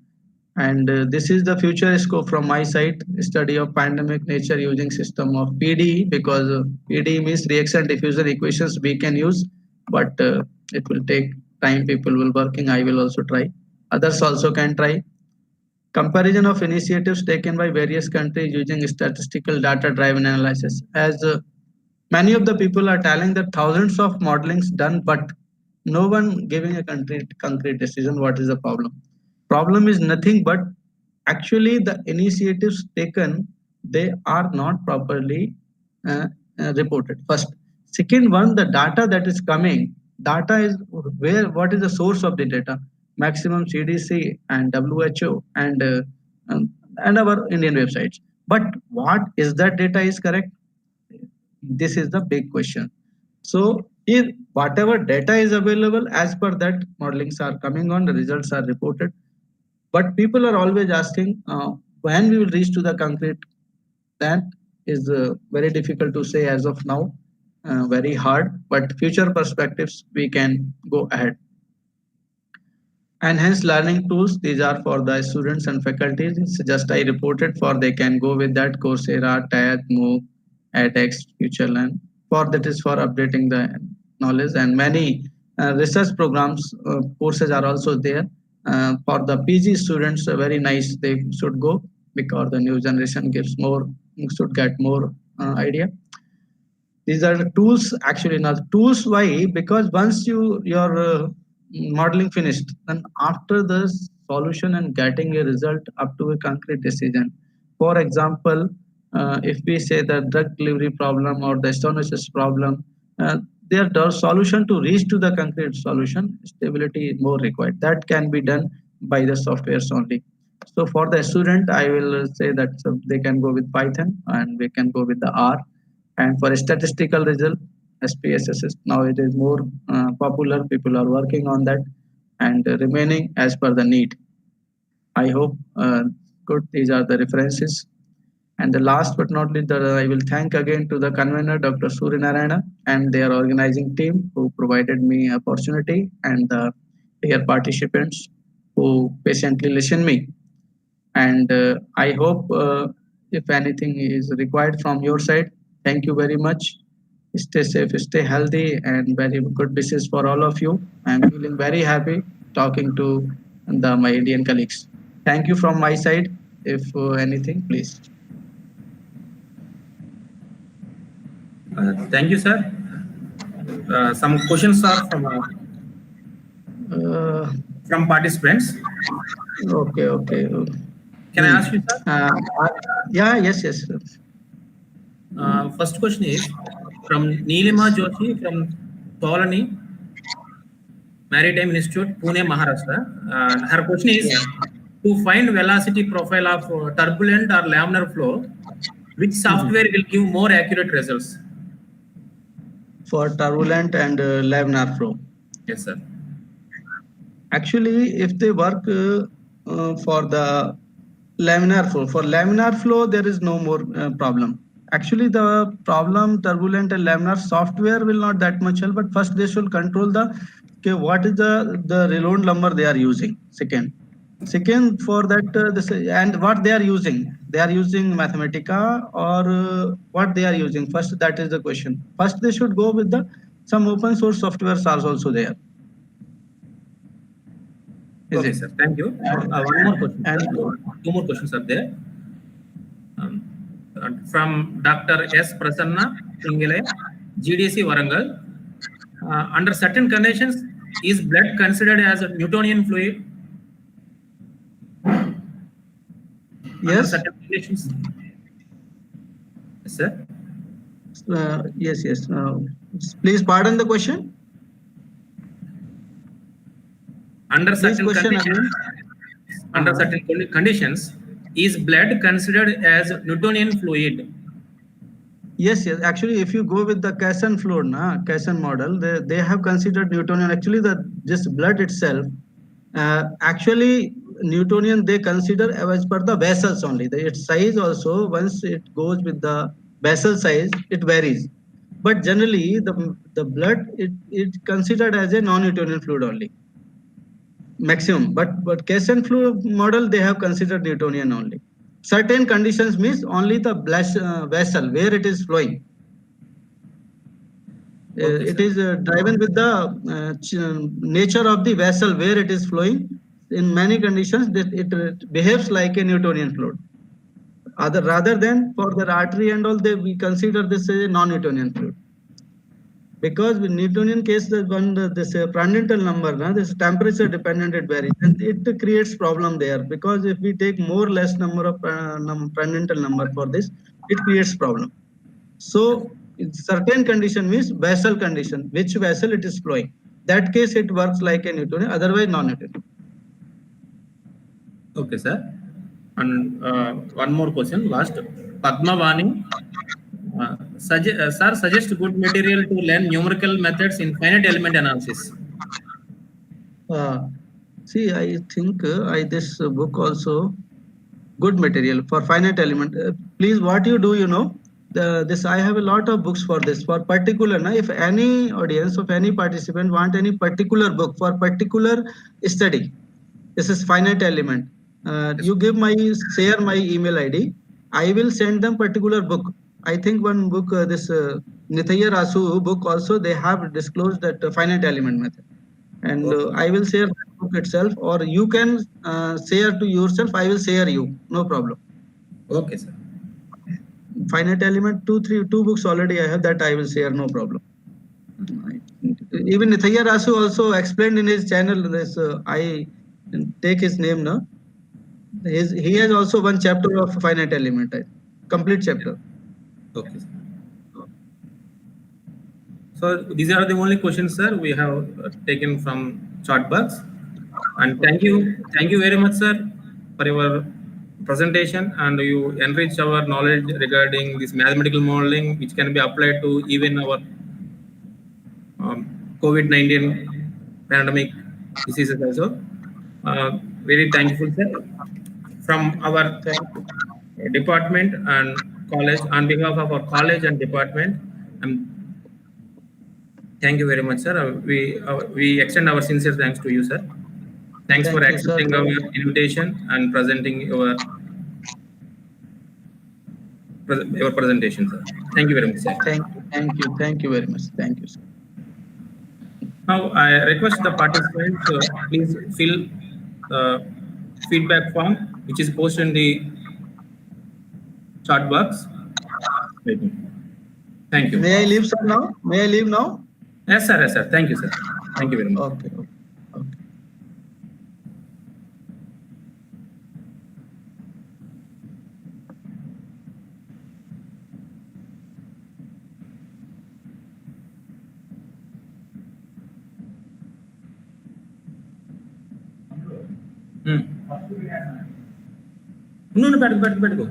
And this is the future scope from my side, study of pandemic nature using system of PDE, because PDE means reaction diffusion equations we can use, but it will take time. People will working. I will also try. Others also can try. Comparison of initiatives taken by various countries using statistical data driven analysis. As many of the people are telling that thousands of modelings done, but no one giving a concrete decision. What is the problem? Problem is nothing but actually the initiatives taken, they are not properly reported. First. Second one, the data that is coming, data is what is the source of the data? Maximum CDC and WHO and our Indian websites. But what is that data is correct? This is the big question. So if whatever data is available, as per that modelings are coming on, the results are reported. But people are always asking when we will reach to the concrete. That is very difficult to say as of now, very hard, but future perspectives we can go ahead. Enhanced learning tools, these are for the students and faculties. It's just I reported for, they can go with that Coursera, TED, MOOC, edX, FutureLearn. For that is for updating the knowledge, and many research programs, courses are also there. For the PG students, very nice, they should go because the new generation gives more, should get more idea. These are the tools, actually not tools. Why? Because once your modeling finished, then after the solution and getting a result up to a concrete decision. For example, if we say the drug delivery problem or the stenosis problem, their solution to reach to the concrete solution, stability is more required. That can be done by the softwares only. So for the student, I will say that they can go with Python and we can go with the R. And for statistical result, SPSS, now it is more popular. People are working on that and remaining as per the need. I hope good. These are the references. And the last but not least, I will thank again to the convener, Dr. Surya Narayana, and their organizing team who provided me opportunity, and the dear participants who patiently listen me. And I hope if anything is required from your side, thank you very much. Stay safe, stay healthy, and very good wishes for all of you. I'm feeling very happy talking to my Indian colleagues. Thank you from my side. If anything, please. Thank you, sir. Some questions are from participants. Okay. Can I ask you, sir? Yes. First question is from Neelima Joshi from Tolani Maritime Institute, Pune, Maharashtra. Her question is, to find velocity profile of turbulent or laminar flow, which software will give more accurate results? For turbulent and laminar flow. Yes, sir. Actually, if they work for the laminar flow, there is no more problem. Actually, the problem turbulent and laminar software will not that much help, but first they should control what is the reload number they are using. Second for that and what they are using. They are using Mathematica or what they are using. First, that is the question. First, they should go with some open source softwares are also there. Okay, sir. Thank you. One more question. Two more questions are there. From Dr. S. Prasanna Singale, GDC Warangal. Under certain conditions, is blood considered as a Newtonian fluid? under Yes. certain conditions. Yes, sir. Yes, yes. Please pardon the question. Under Please certain question conditions, again. under certain conditions, is blood considered as Newtonian fluid? Yes, yes. Actually, if you go with the Casson fluid, Casson model, they have considered Newtonian. Actually, this blood itself, actually Newtonian they consider as per the vessels only. Its size also, once it goes with the vessel size, it varies. But generally, the blood it considered as a non-Newtonian fluid only, maximum. But Casson fluid model they have considered Newtonian only. Certain conditions means only the vessel where it is flowing. Okay, It sir. is driven with the nature of the vessel where it is flowing. In many conditions, it behaves like a Newtonian fluid. Rather than for the artery and all, we consider this as a non-Newtonian fluid. Because in Newtonian case, this Prandtl number, this temperature dependent it varies, and it creates problem there. Because if we take more or less number of Prandtl number for this, it creates problem. So in certain condition means vessel condition, which vessel it is flowing. That case it works like a Newtonian, otherwise non-Newtonian. Okay, sir. And one more question, last. Padmavani, sir, suggest good material to learn numerical methods in finite element analysis. See, I think this book also good material for finite element. Please, what you do, this I have a lot of books for this. For particular, if any audience of any participant want any particular book for particular study, this is finite element. You give share my email ID. I will send them particular book. I think one book, this Nithya Rasu book also they have disclosed that finite element method. And I will share that book itself, or you can share to yourself. I will share you, no problem. Okay, sir. Finite element, two books already I have that I will share, no problem. Even Nithya Rasu also explained in his channel this. I take his name now. He has also one chapter of finite element, complete chapter. Okay, sir. So these are the only questions, sir, we have taken from chat box. And thank you very much, sir, for your presentation, and you enrich our knowledge regarding this mathematical modeling, which can be applied to even our COVID-19 pandemic diseases also. Very thankful, sir. From our department and college, on behalf of our college and department, thank you very much, sir. We extend our sincere thanks to you, sir. Thanks for accepting our invitation and presenting your presentation, sir. Thank you very much, sir. Thank you very much. Thank you, sir. Now, I request the participants please fill the feedback form, which is posted in the chat box. Thank you. May I leave, sir, now? May I leave now? Yes, sir. Yes, sir. Thank you, sir. Thank you very much. Okay. No, better go.